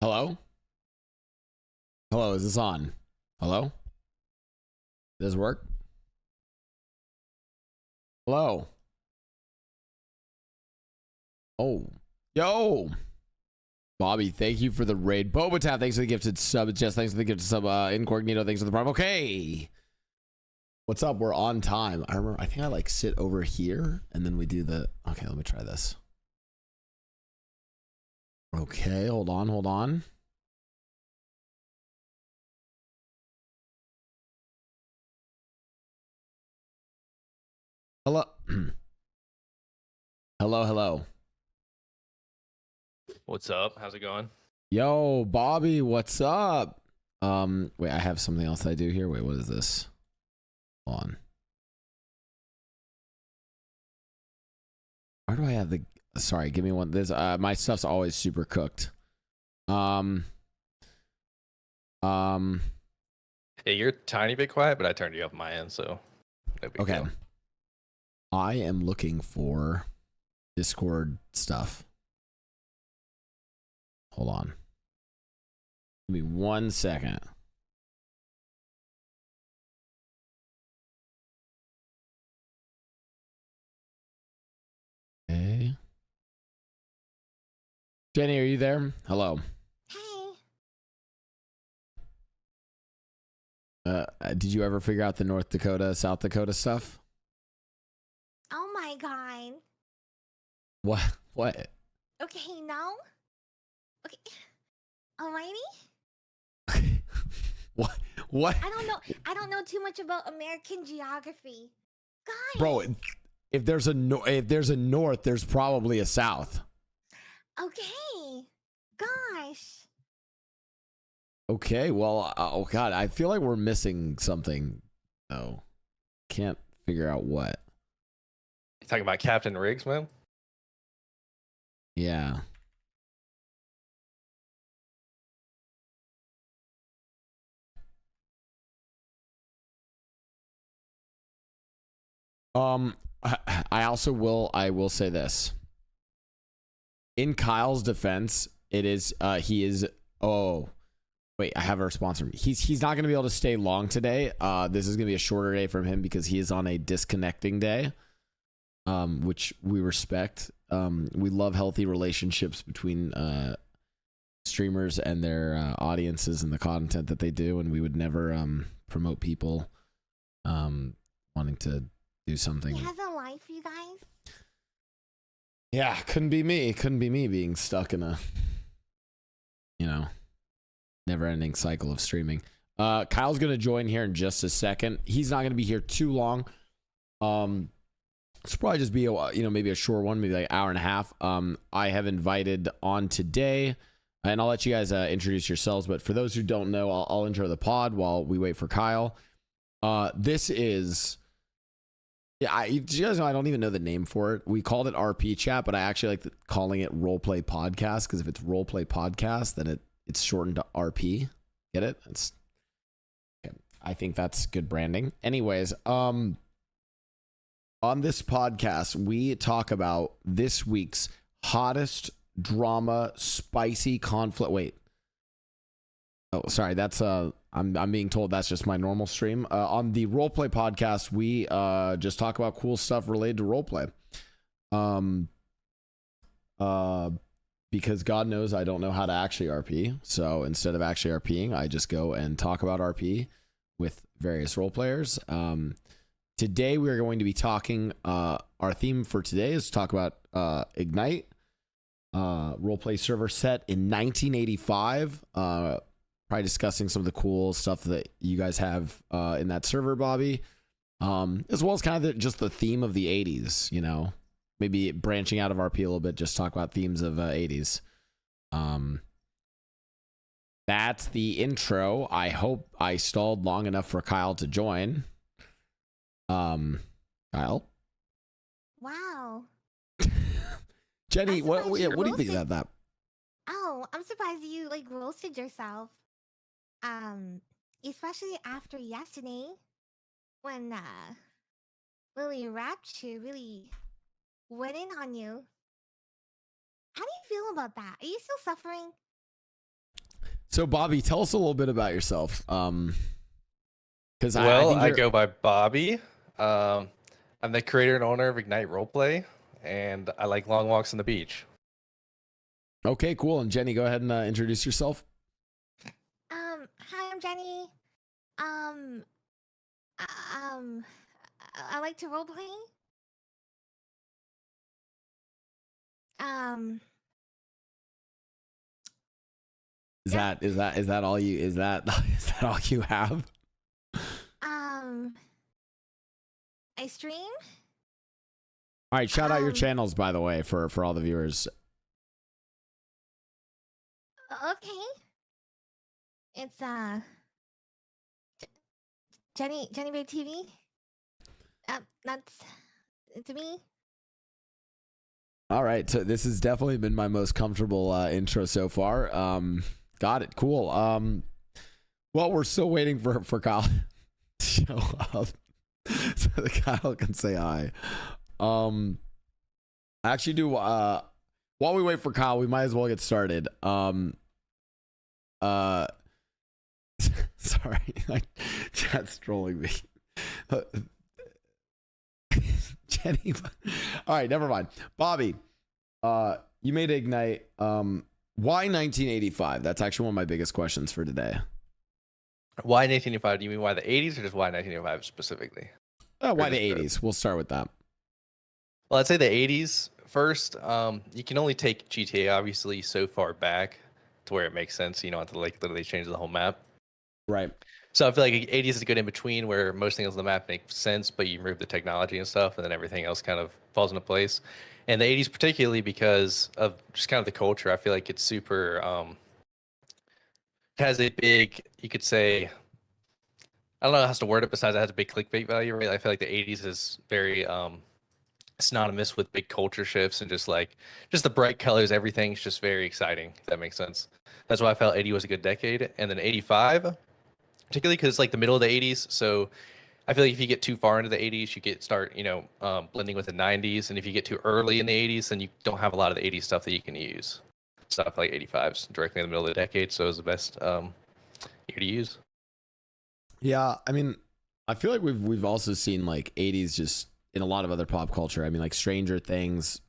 Hello? Hello, is this on? Hello? Does this work? Hello? Oh. Yo! Bobby, thank you for the raid. Bobatab, thanks for the gifted sub. Jess, thanks for the gifted sub. Incognito, thanks for the prime. Okay. What's up? We're on time. I think I like sit over here and then we do the... Okay, let me try this. Okay, hold on. Hello. hello. What's up? How's it going? Yo, Bobby, what's up? Wait, I have something else I do here. Wait, what is this? Hold on. Where do I have the... Sorry, give me one. This my stuff's always super cooked. Yeah, you're a tiny bit quiet, but I turned you up my end, so no big Okay. deal. I am looking for Discord stuff. Hold on. Give me 1 second. Okay. Jenny, are you there? Hello. Hey. Did you ever figure out the North Dakota, South Dakota stuff? Oh my god. What? Okay, no? Okay. Alrighty? What? I don't know too much about American geography. Guys. Bro, if there's a north, there's probably a south. Okay. Gosh. Okay, well, oh god, I feel like we're missing something. Oh, can't figure out what. You talking about Captain Riggs, man? Yeah. I also will say this. In Kyle's defense, he is wait, I have a response from him. He's not going to be able to stay long today. This is going to be a shorter day from him because he is on a disconnecting day. Which we respect. We love healthy relationships between streamers and their audiences and the content that they do, and we would never promote people wanting to do something. He has a life, you guys. Yeah, couldn't be me being stuck in a never-ending cycle of streaming. Kyle's gonna join here in just a second. He's not gonna be here too long. It's probably just be maybe a short one, maybe like an hour and a half. I have invited on today, and I'll let you guys introduce yourselves, but for those who don't know, I'll intro the pod while we wait for Kyle. This is... Yeah, you guys know I don't even know the name for it. We called it RP chat, but I actually like calling it roleplay podcast because if it's roleplay podcast, then it's shortened to RP. Get it? Okay. I think that's good branding. Anyways, on this podcast, we talk about this week's hottest drama, spicy conflict. Wait. Oh, sorry. That's I'm being told that's just my normal stream. On the roleplay podcast, we just talk about cool stuff related to roleplay. Because God knows I don't know how to actually RP. So instead of actually RPing, I just go and talk about RP with various role players. Today we are going to be talking. Our theme for today is to talk about Ignite, roleplay server set in 1985. Probably discussing some of the cool stuff that you guys have in that server, Bobby, as well as kind of just the theme of the 80s. Maybe branching out of RP a little bit, just talk about themes of 80s. That's the intro. I hope I stalled long enough for Kyle to join. Kyle? Wow. Jenny, what do you think about that? Oh, I'm surprised you roasted yourself. Especially after yesterday when Lily Rapture really went in on you. How do you feel about that? Are you still suffering? So Bobby, tell us a little bit about yourself. Because I go by Bobby. I'm the creator and owner of Ignite Roleplay, and I like long walks on the beach. Okay, cool. And Jenny, go ahead and introduce yourself. Hi, I'm Jenny. I like to roleplay. Is Yeah. that all you is that all you have? I stream. All right, shout out your Um, channels, by the way, for all the viewers. Okay. It's Jennybear TV. That's it's me. All right, so this has definitely been my most comfortable intro so far. Got it, cool. Well, we're still waiting for Kyle to show up so that Kyle can say hi. I actually do. While we wait for Kyle, we might as well get started. Sorry, chat's trolling me. Jenny. All right, never mind. Bobby, you made Ignite. Why 1985? That's actually one of my biggest questions for today. Why 1985? Do you mean why the 80s or just why 1985 specifically? Why the 80s? We'll start with that. Well, I'd say the 80s first. You can only take GTA obviously so far back to where it makes sense. You don't have to like literally change the whole map. Right. So I feel like 80s is a good in between where most things on the map make sense, but you remove the technology and stuff, and then everything else kind of falls into place. And the 80s particularly because of just kind of the culture. I feel like it's super it has a big, you could say, I don't know how to word it besides it has a big clickbait value, right? I feel like the 80s is very synonymous with big culture shifts and just the bright colors, everything's just very exciting, if that makes sense. That's why I felt 80 was a good decade. And then 85, particularly because it's like the middle of the 80s. So I feel like if you get too far into the 80s, you start blending with the 90s. And if you get too early in the 80s, then you don't have a lot of the 80s stuff that you can use. Stuff like 85's directly in the middle of the decade. So it was the best year to use. Yeah, I mean, I feel like we've also seen like 80s just in a lot of other pop culture. I mean, like Stranger Things,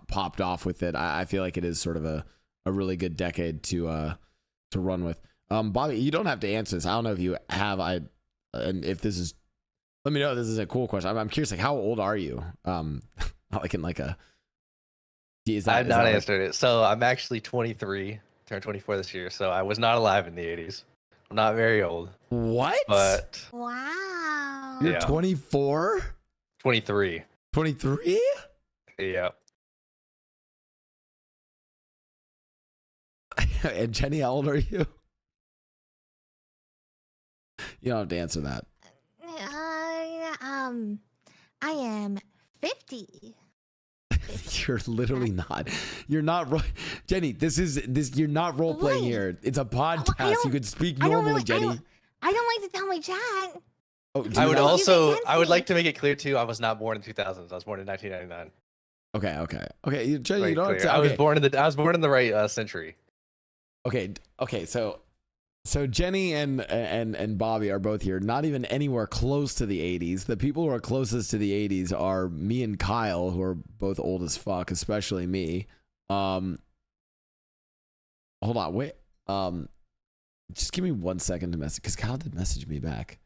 popped off with it. I feel like it is sort of a really good decade to run with. Bobby, you don't have to answer this. I don't know if you have. And if this is, let me know. This is a cool question. I'm curious. Like, how old are you? Not like in like a. I've not answered it. So I'm actually 23. Turned 24 this year. So I was not alive in the 80s. I'm not very old. What? But Wow. You're Yeah. 24? 23. 23? Yeah. And Jenny, how old are you? You don't have to answer that. I am 50. You're literally not. You're not. Jenny, this. You're not role playing What? here. It's a podcast. You could speak I don't normally, really- Jenny. I don't like to tell my chat. Oh, do I you would not? also, I would fancy. like to make it clear too, I was not born in 2000s. I was born in 1999. Okay. Jenny, Very you don't have clear. to. I was Okay. born in the right century. Okay. So Jenny and Bobby are both here. Not even anywhere close to the 80s. The people who are closest to the 80s are me and Kyle, who are both old as fuck, especially me. Hold on, wait. Just give me 1 second to message, because Kyle did message me back.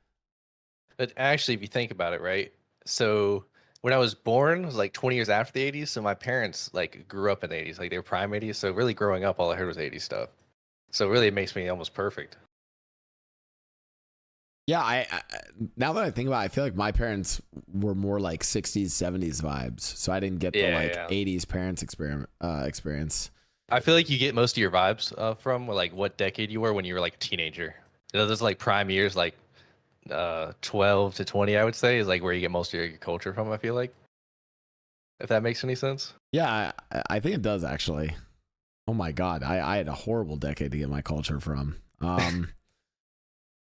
But actually, if you think about it, right? So when I was born, it was like 20 years after the 80s. So my parents like grew up in the 80s, like they were prime 80s. So really growing up, all I heard was 80s stuff. So really, it makes me almost perfect. Yeah, I now that I think about it, I feel like my parents were more like 60s, 70s vibes. So I didn't get the Yeah, like yeah. 80s parents experience. I feel like you get most of your vibes from like what decade you were when you were like a teenager. Those like prime years, like 12 to 20, I would say, is like where you get most of your culture from. I feel like, if that makes any sense. Yeah, I think it does actually. Oh my God, I had a horrible decade to get my culture from.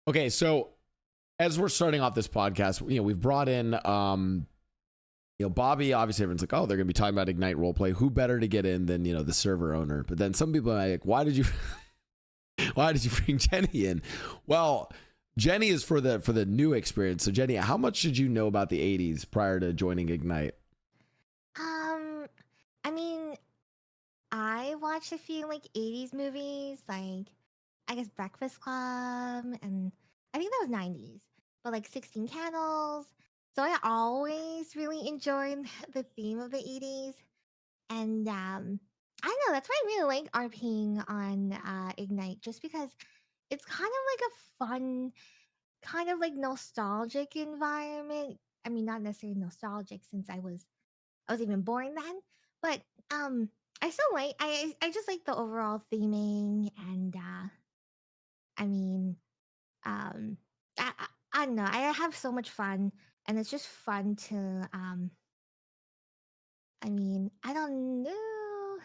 Okay, so as we're starting off this podcast, we've brought in, Bobby. Obviously, everyone's like, oh, they're gonna be talking about Ignite roleplay. Who better to get in than the server owner? But then some people are like, why did Why did you bring Jenny in? Well, Jenny is for the new experience. So Jenny, how much did you know about the 80s prior to joining Ignite? I mean, I watched a few like 80s movies, like I guess Breakfast Club, and I think that was 90s, but like 16 Candles. So I always really enjoyed the theme of the 80s. And I don't know, that's why I really like RPing on Ignite, just because it's kind of like a fun, kind of like nostalgic environment. I mean, not necessarily nostalgic since I was even born then, but I still like I just like the overall theming, and I mean um I don't know, I have so much fun, and it's just fun to I mean, I don't know.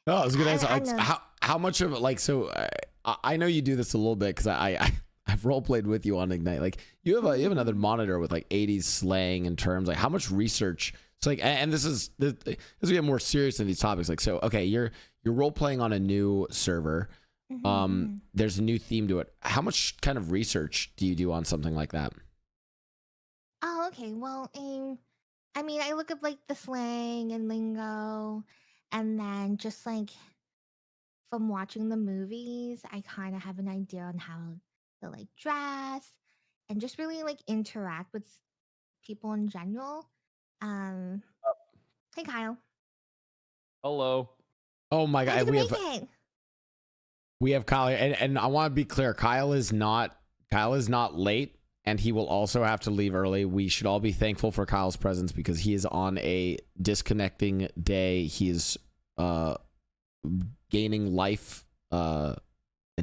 Oh, I was gonna ask I like, know. how much of it, like, so I know you do this a little bit because I've role played with you on Ignite. Like you have another monitor with like 80s slang and terms. Like how much research? It's like, and this we get more serious in these topics. Like, so okay, you're role playing on a new server. Mhm. There's a new theme to it. How much kind of research do you do on something like that? Oh, okay. Well, I mean, I look up like the slang and lingo, and then just like from watching the movies, I kind of have an idea on how to like dress and just really like interact with people in general. Um, hey Kyle, Hello. Oh my how'd god, you make it? we have Kyle, and I want to be clear. Kyle is not late, and he will also have to leave early. We should all be thankful for Kyle's presence because he is on a disconnecting day. He is gaining life and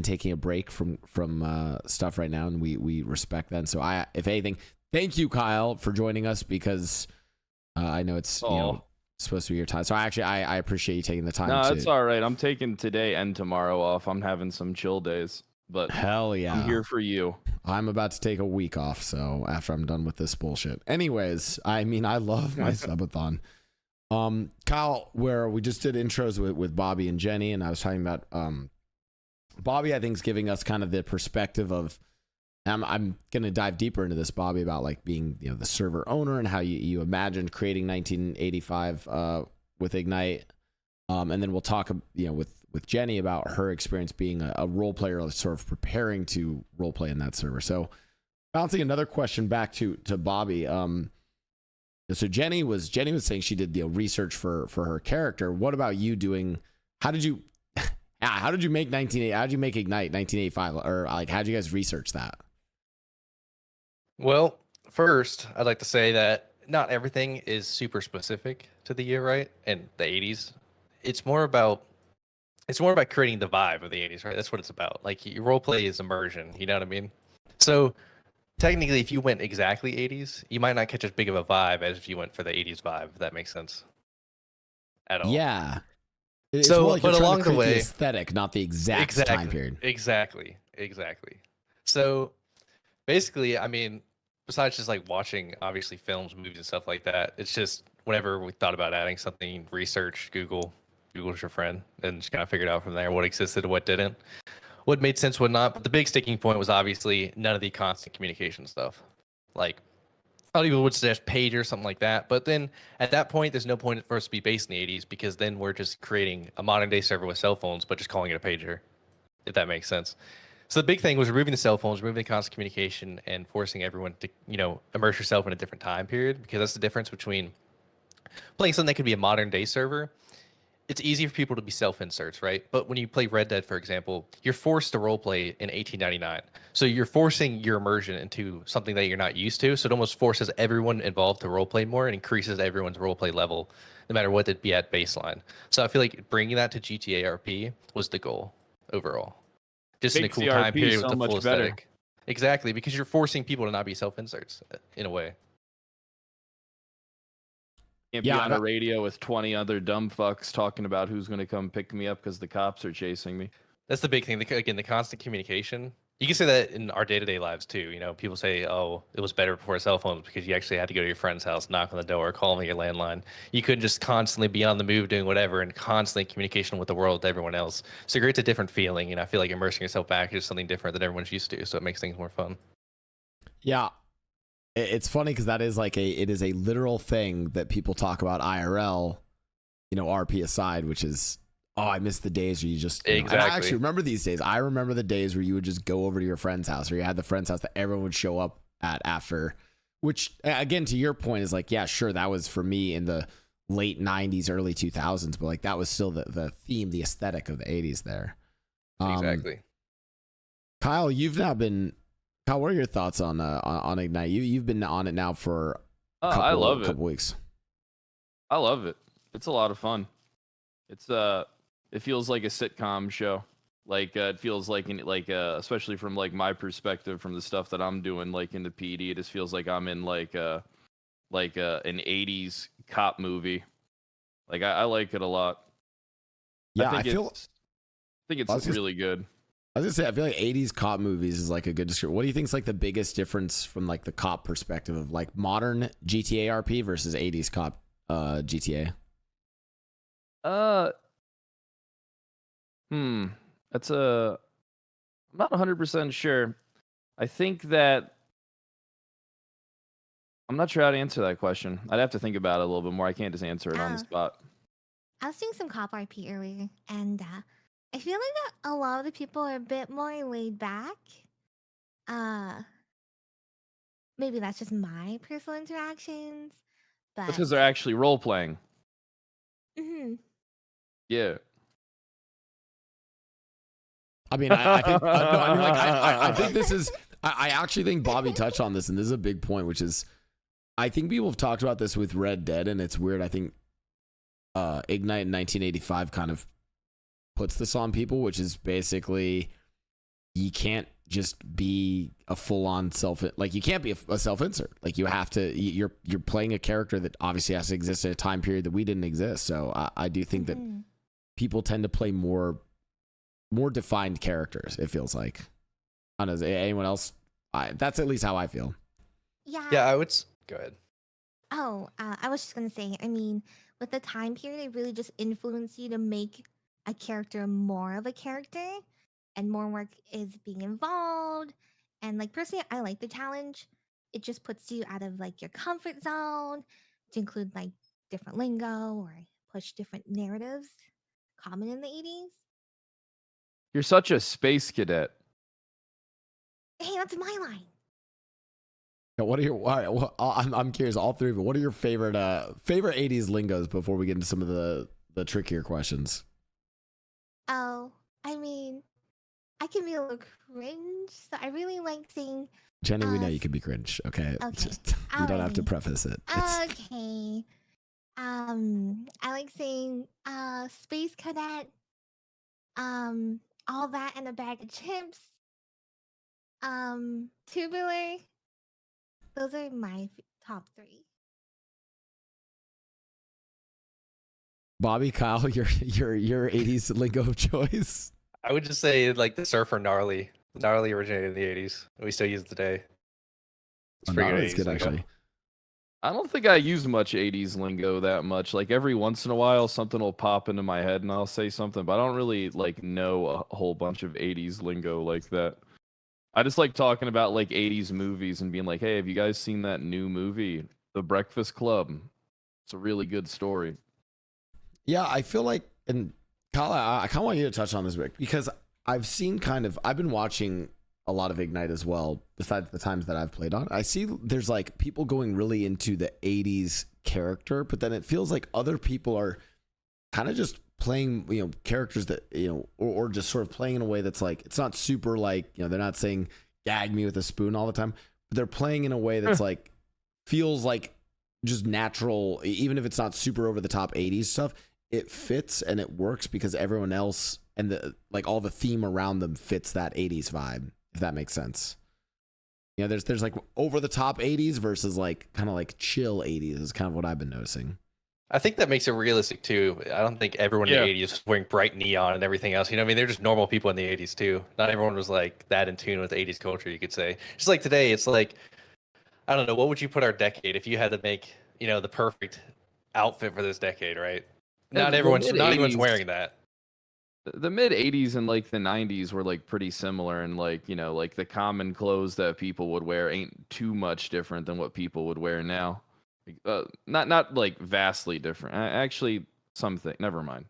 taking a break from stuff right now, and we respect that. And so if anything, thank you, Kyle, for joining us because I know it's supposed to be your time. So I appreciate you taking the time. No, it's all right. I'm taking today and tomorrow off. I'm having some chill days, but hell yeah, I'm here for you. I'm about to take a week off, so after I'm done with this bullshit. Anyways, I mean, I love my subathon. Kyle, where we just did intros with Bobby and Jenny, and I was talking about Bobby, I think, is giving us kind of the perspective of, I'm gonna dive deeper into this, Bobby, about like being, you know, the server owner and how you imagined creating 1985 with Ignite, and then we'll talk, you know, with Jenny about her experience being a role player, sort of preparing to role play in that server. So bouncing another question back to Bobby, so Jenny was saying she did, you know, research for her character. What about you doing? How did you make Ignite 1985, or like how did you guys research that? Well, first, I'd like to say that not everything is super specific to the year, right? And the 80s. It's more about creating the vibe of the 80s, right? That's what it's about. Like your role play is immersion, you know what I mean? So technically if you went exactly 80s, you might not catch as big of a vibe as if you went for the 80s vibe, if that makes sense. At all. Yeah. It's So, more like but you're trying along to the create way, aesthetic, not the exact time period. Exactly. So basically, I mean, besides just like watching obviously films, movies, and stuff like that, it's just whenever we thought about adding something, research, Google's your friend, and just kind of figured out from there what existed and what didn't, what made sense, what not. But the big sticking point was obviously none of the constant communication stuff. Like, a lot of people would suggest pager or something like that, but then at that point, there's no point for us to be based in the 80s because then we're just creating a modern day server with cell phones, but just calling it a pager, if that makes sense. So the big thing was removing the cell phones, removing the constant communication, and forcing everyone to, you know, immerse yourself in a different time period, because that's the difference between playing something that could be a modern day server. It's easy for people to be self-inserts, right? But when you play Red Dead, for example, you're forced to roleplay in 1899. So you're forcing your immersion into something that you're not used to. So it almost forces everyone involved to roleplay more and increases everyone's roleplay level, no matter what it'd be at baseline. So I feel like bringing that to GTA RP was the goal overall. Just in a Makes cool the time RP period so with the much full better. aesthetic. Exactly, because you're forcing people to not be self-inserts in a way. Can't be Yeah, on that- a radio with 20 other dumb fucks talking about who's going to come pick me up because the cops are chasing me. That's the big thing. Again, the constant communication You can say that in our day-to-day lives too. You know, people say, "Oh, it was better before cell phones because you actually had to go to your friend's house, knock on the door, call them your landline. You couldn't just constantly be on the move doing whatever and constantly in communication with the world, with everyone else. So it creates a different feeling. You know, I feel like immersing yourself back is something different than everyone's used to. So it makes things more fun. Yeah, it's funny because that is like it is a literal thing that people talk about IRL, you know, RP aside, which is, oh, I miss the days where you just, you know, and I Exactly. actually remember these days. I remember the days where you would just go over to your friend's house, or you had the friend's house that everyone would show up at after, which again, to your point, is like, yeah, sure, that was for me in the late 90s, early 2000s, but like that was still the theme, the aesthetic of the 80s there. Exactly. Kyle, Kyle, what are your thoughts on Ignite? You've been on it now for I love it. couple weeks. I love it. It's a lot of fun. It feels like a sitcom show. Like it feels like especially from like my perspective, from the stuff that I'm doing, like in the PD, it just feels like I'm in like an 80s cop movie. Like I like it a lot. Yeah, I think it's really good. I was gonna say, I feel like 80s cop movies is like a good description. What do you think is like the biggest difference from like the cop perspective of like modern GTA RP versus 80s cop GTA? That's I'm not 100% sure. I think that I'm not sure how to answer that question. I'd have to think about it a little bit more. I can't just answer it on the spot. I was doing some cop RP earlier, and I feel like that a lot of the people are a bit more laid back. Maybe that's just my personal interactions, That's but because they're actually role playing. mhm. Yeah. I mean, I think no, I mean, like, I think this is. I actually think Bobby touched on this, and this is a big point, which is, I think people have talked about this with Red Dead, and it's weird. I think Ignite in 1985 kind of puts this on people, which is basically you can't just be a full-on you can't be a self-insert. Like you have to. You're playing a character that obviously has to exist at a time period that we didn't exist. So I do think that people tend to play more defined characters, it feels like. I don't know, anyone else? That's at least how I feel. Yeah, I would. Go ahead. Oh, I was just gonna say, I mean, with the time period, it really just influenced you to make a character more of a character, and more work is being involved. And like personally, I like the challenge. It just puts you out of like your comfort zone to include like different lingo or push different narratives common in the 80s. You're such a space cadet. Hey, that's my line. Now, what are your? All right, well, I'm curious. All three of you. What are your favorite 80s lingos before we get into some of the trickier questions? Oh, I mean, I can be a little cringe, so I really like saying. Jenny, we know you can be cringe. Okay. Okay. You don't have to Alrighty. preface it. Okay. I like saying space cadet, all that and a bag of chips, tubular. Those are my top three. Bobby, Kyle, your 80s lingo of choice. I would just say like the surfer gnarly. Gnarly originated in the 80s. We still use it today. It's pretty It's 80s good lingo. actually. I don't think I use much 80s lingo that much. Like every once in a while something will pop into my head and I'll say something, but I don't really like know a whole bunch of 80s lingo like that. I just like talking about like 80s movies and being like, "Hey, have you guys seen that new movie, The Breakfast Club? It's a really good story." Yeah, I feel like, and Kyle, I kind of want you to touch on this, Rick, because I've been watching a lot of Ignite as well, besides the times that I've played on. I see there's like people going really into the 80s character, but then it feels like other people are kind of just playing, characters that, or just sort of playing in a way that's like, it's not super like, they're not saying gag me with a spoon all the time, but they're playing in a way that's like, feels like just natural, even if it's not super over the top 80s stuff. It fits and it works because everyone else and all the theme around them fits that 80s vibe, if that makes sense. There's like over the top 80s versus like kind of like chill 80s is kind of what I've been noticing. I think that makes it realistic too. I don't think everyone in Yeah. the 80s was wearing bright neon and everything else. You know what I mean? They're just normal people in the 80s too. Not everyone was like that in tune with 80s culture, you could say. Just like today, it's like, I don't know, what would you put our decade if you had to make, the perfect outfit for this decade, right? Yeah, Not the everyone's mid-80s wearing that. the mid 80s and like the 90s were like pretty similar, and like like the common clothes that people would wear ain't too much different than what people would wear now. Not like vastly different. Actually, something. Never mind.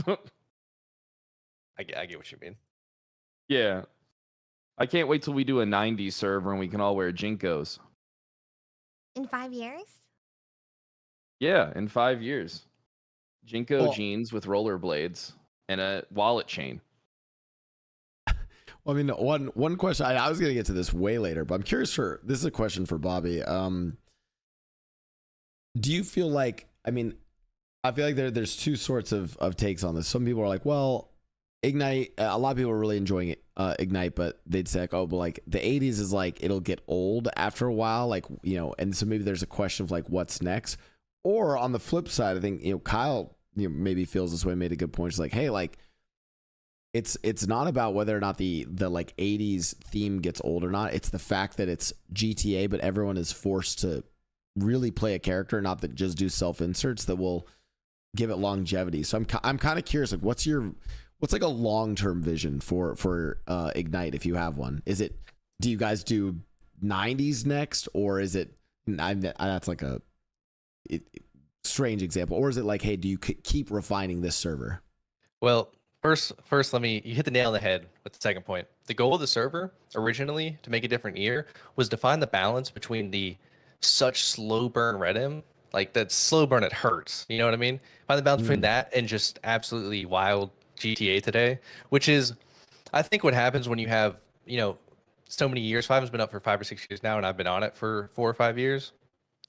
I get what you mean. Yeah, I can't wait till we do a 90s server and we can all wear Jinkos. In 5 years? Yeah, in 5 years. Jinko Well- jeans with rollerblades and a wallet chain. Well, I mean, one question. I was gonna get to this way later, but I'm curious for this is a question for Bobby. Do you feel like? I mean, I feel like there's two sorts of takes on this. Some people are like, well, Ignite. A lot of people are really enjoying it, Ignite, but they'd say like, oh, but like the 80s is like it'll get old after a while, like and so maybe there's a question of like what's next. Or on the flip side, I think Kyle maybe feels this way. Made a good point. It's like, hey, like it's not about whether or not the like 80s theme gets old or not. It's the fact that it's GTA, but everyone is forced to really play a character, not that just do self inserts that will give it longevity. So I'm kind of curious, like what's like a long-term vision for Ignite, if you have one? Do you guys do 90s next, or is it that's like a strange example, or is it like, hey, do you keep refining this server? Well, first, you hit the nail on the head with the second point. The goal of the server originally to make a different year was to find the balance between the such slow burn Redim, like that slow burn, it hurts. You know what I mean? Find the balance between that and just absolutely wild GTA today, which is, I think, what happens when you have, so many years. Five has been up for 5 or 6 years now, and I've been on it for 4 or 5 years.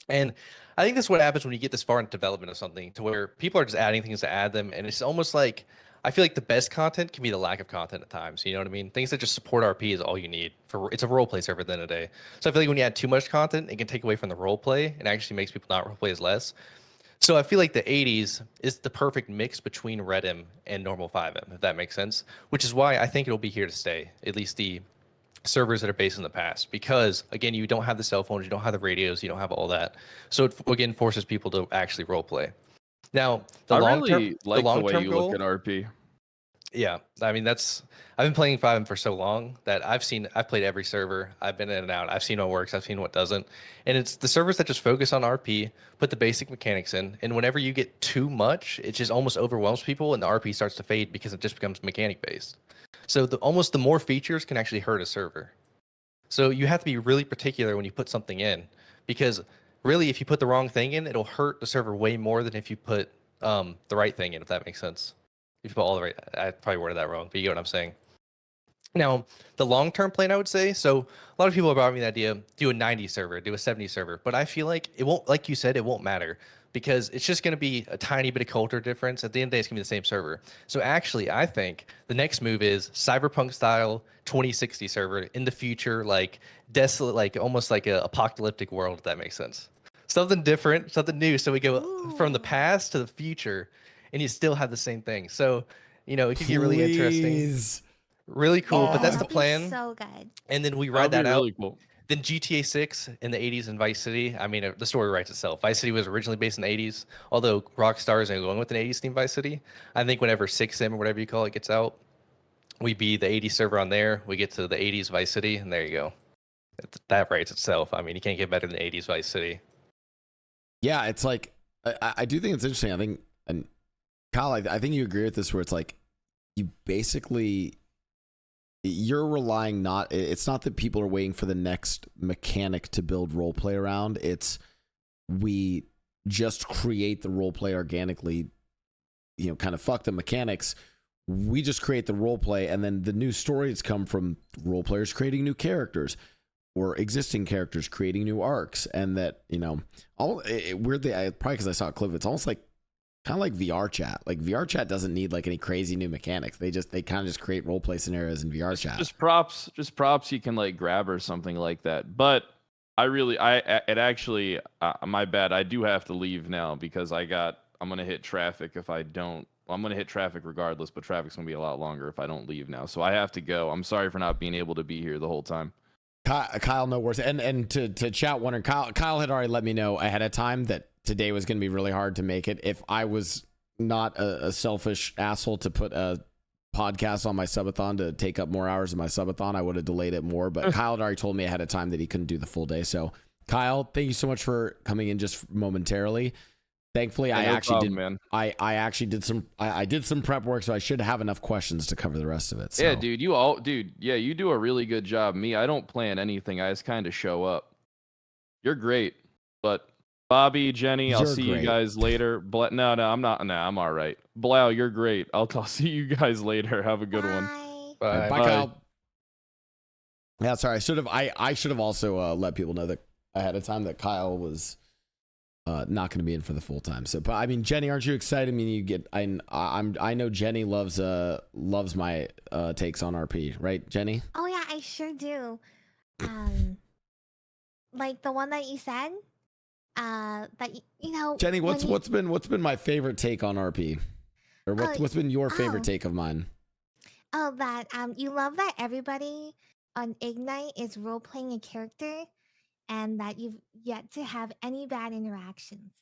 And I think that's what happens when you get this far in development of something, to where people are just adding things to add them, and it's almost like, I feel like the best content can be the lack of content at times. You know what I mean? Things that just support RP is all you need it's a role play server at the end of the day. So I feel like when you add too much content, it can take away from the role play and actually makes people not role play as less. So I feel like the 80s is the perfect mix between Redim and normal 5M, if that makes sense. Which is why I think it'll be here to stay, at least the servers that are based in the past, because again, you don't have the cell phones, you don't have the radios, you don't have all that. So it again forces people to actually role play. Now, I really like the way you goal, look at RP. Yeah, I mean I've been playing 5M for so long that I've played every server. I've been in and out. I've seen what works. I've seen what doesn't. And it's the servers that just focus on RP, put the basic mechanics in. And whenever you get too much, it just almost overwhelms people, and the RP starts to fade because it just becomes mechanic based. So the more features can actually hurt a server. So you have to be really particular when you put something in, because really, if you put the wrong thing in, it'll hurt the server way more than if you put the right thing in, if that makes sense. If you put all the right, I probably worded that wrong, but you get what I'm saying. Now, the long-term plan, I would say, so a lot of people have brought me the idea, do a 90 server, do a 70 server, but I feel like it won't, like you said, it won't matter, because it's just going to be a tiny bit of culture difference. At the end of the day, it's going to be the same server. So actually, I think the next move is cyberpunk style 2060 server in the future, like desolate, like almost like a apocalyptic world, if that makes sense. Something different, something new. So we go from the past to the future, and you still have the same thing. So, it could get really interesting. Really cool, but that's the That'd be plan. so good. And then we ride that out. Really cool. Then GTA 6 in the 80s and Vice City. I mean, the story writes itself. Vice City was originally based in the 80s, although Rockstar is going with an 80s theme Vice City. I think whenever 6M or whatever you call it gets out, we be the 80s server on there. We get to the 80s Vice City, and there you go. That writes itself. I mean, you can't get better than 80s Vice City. Yeah, it's like I do think it's interesting. I think, and Kyle, I think you agree with this, where it's like you basically you're relying it's not that people are waiting for the next mechanic to build role play around. It's we just create the role play organically, kind of fuck the mechanics. We just create the role play, and then the new stories come from role players creating new characters or existing characters creating new arcs. And that, weirdly, probably because I saw a clip, it's almost like kind of like VR chat. Like VR chat doesn't need like any crazy new mechanics. They kind of just create role play scenarios in VR chat. Just props you can like grab or something like that. But it actually, my bad. I do have to leave now because I'm gonna hit traffic if I don't. I'm gonna hit traffic regardless, but traffic's gonna be a lot longer if I don't leave now. So I have to go. I'm sorry for not being able to be here the whole time. Kyle, no worries. And to chat one, Kyle had already let me know ahead of time that today was going to be really hard to make it. If I was not a selfish asshole to put a podcast on my subathon to take up more hours of my subathon, I would have delayed it more. But Kyle had already told me ahead of time that he couldn't do the full day. So Kyle, thank you so much for coming in just momentarily. Thankfully, Yeah, I no actually problem, did. man. I actually did some. I did some prep work, so I should have enough questions to cover the rest of it. So. Yeah, dude, yeah, you do a really good job. Me, I don't plan anything. I just kind of show up. You're great, but Bobby, Jenny, I'll You're see great. you guys later. No, I'm not. No, I'm all right. Blau, you're great. I'll see you guys later. Have a good one. Bye. Bye. Bye, Bye. Kyle. Yeah, sorry. I should have also let people know that ahead of time that Kyle was not going to be in for the full time. So, but I mean, Jenny, aren't you excited? I mean, you get. I know Jenny loves my takes on RP, right, Jenny? Oh yeah, I sure do. Like the one that you said. You know. Jenny, when what's been my favorite take on RP, or what's been your favorite oh. take of mine? Oh, that you love that everybody on Ignite is role playing a character, and that you've yet to have any bad interactions.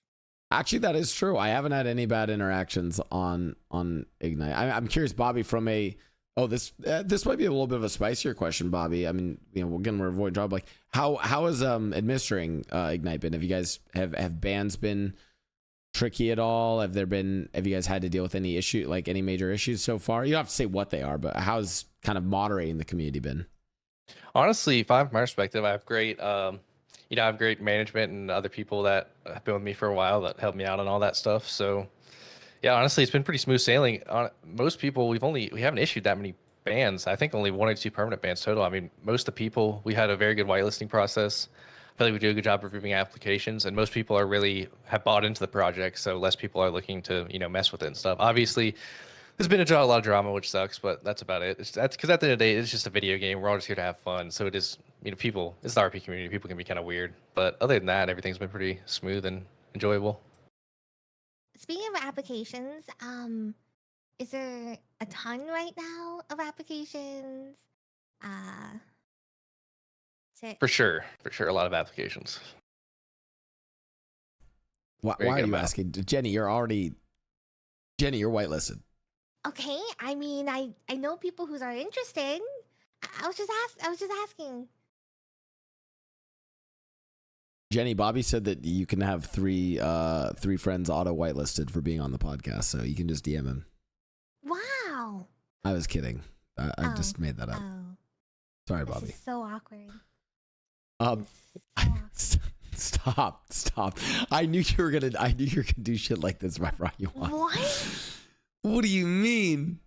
Actually, that is true. I haven't had any bad interactions on Ignite. I'm curious, Bobby. From a this might be a little bit of a spicier question, Bobby. I mean, you know, again, we're avoiding job. Like, how is administering Ignite been? Have you guys have bans been tricky at all? Have you guys had to deal with any issue, like any major issues so far? You don't have to say what they are, but how's kind of moderating the community been? Honestly, from my perspective, I have great, I have great management and other people that have been with me for a while that help me out on all that stuff. So, yeah, honestly, it's been pretty smooth sailing. Most people, we haven't issued that many bans. I think only 1 or 2 permanent bans total. I mean, most of the people, we had a very good whitelisting process. I feel like we do a good job of reviewing applications, and most people have bought into the project, so less people are looking to, mess with it and stuff. Obviously, there's been a lot of drama, which sucks, but that's about it. That's because at the end of the day, it's just a video game. We're all just here to have fun. So it is, people, it's the RP community. People can be kind of weird, but other than that, everything's been pretty smooth and enjoyable. Speaking of applications, is there a ton right now of applications? For sure, a lot of applications. Why are you asking, Jenny? You're whitelisted. Okay, I mean, I know people who are interested. I was just asking. Jenny, Bobby said that you can have three friends auto whitelisted for being on the podcast, so you can just DM him. Wow. I was kidding. I just made that up. Oh, Sorry, this Bobby. is so awkward. Stop. I knew you were gonna do shit like this if I brought you on. What? What do you mean?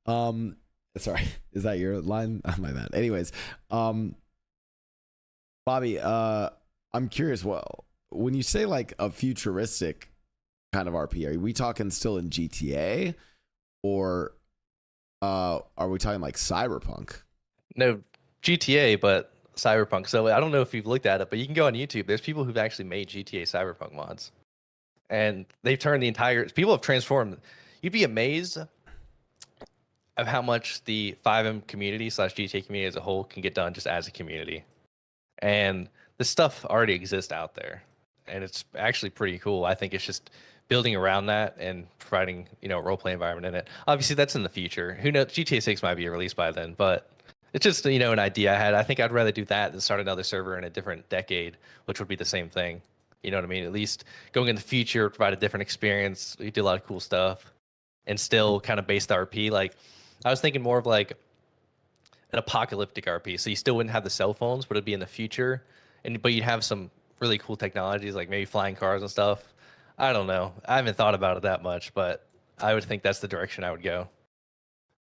Sorry, is that your line? Oh, my bad. Anyways, Bobby, I'm curious. Well, when you say like a futuristic kind of RP, are we talking still in GTA, or are we talking like Cyberpunk? No, GTA, but Cyberpunk. So I don't know if you've looked at it, but you can go on YouTube. There's people who've actually made GTA Cyberpunk mods, and they've turned people have transformed. You'd be amazed of how much the 5M community / GTA community as a whole can get done just as a community. And this stuff already exists out there, and it's actually pretty cool. I think it's just building around that and providing, a role-play environment in it. Obviously, that's in the future. Who knows? GTA 6 might be released by then, but it's just, an idea I had. I think I'd rather do that than start another server in a different decade, which would be the same thing. You know what I mean? At least going in the future, provide a different experience. We do a lot of cool stuff, and still kind of base the RP. Like, I was thinking more of like an apocalyptic RP. So you still wouldn't have the cell phones, but it'd be in the future. But you'd have some really cool technologies, like maybe flying cars and stuff. I don't know. I haven't thought about it that much, but I would think that's the direction I would go.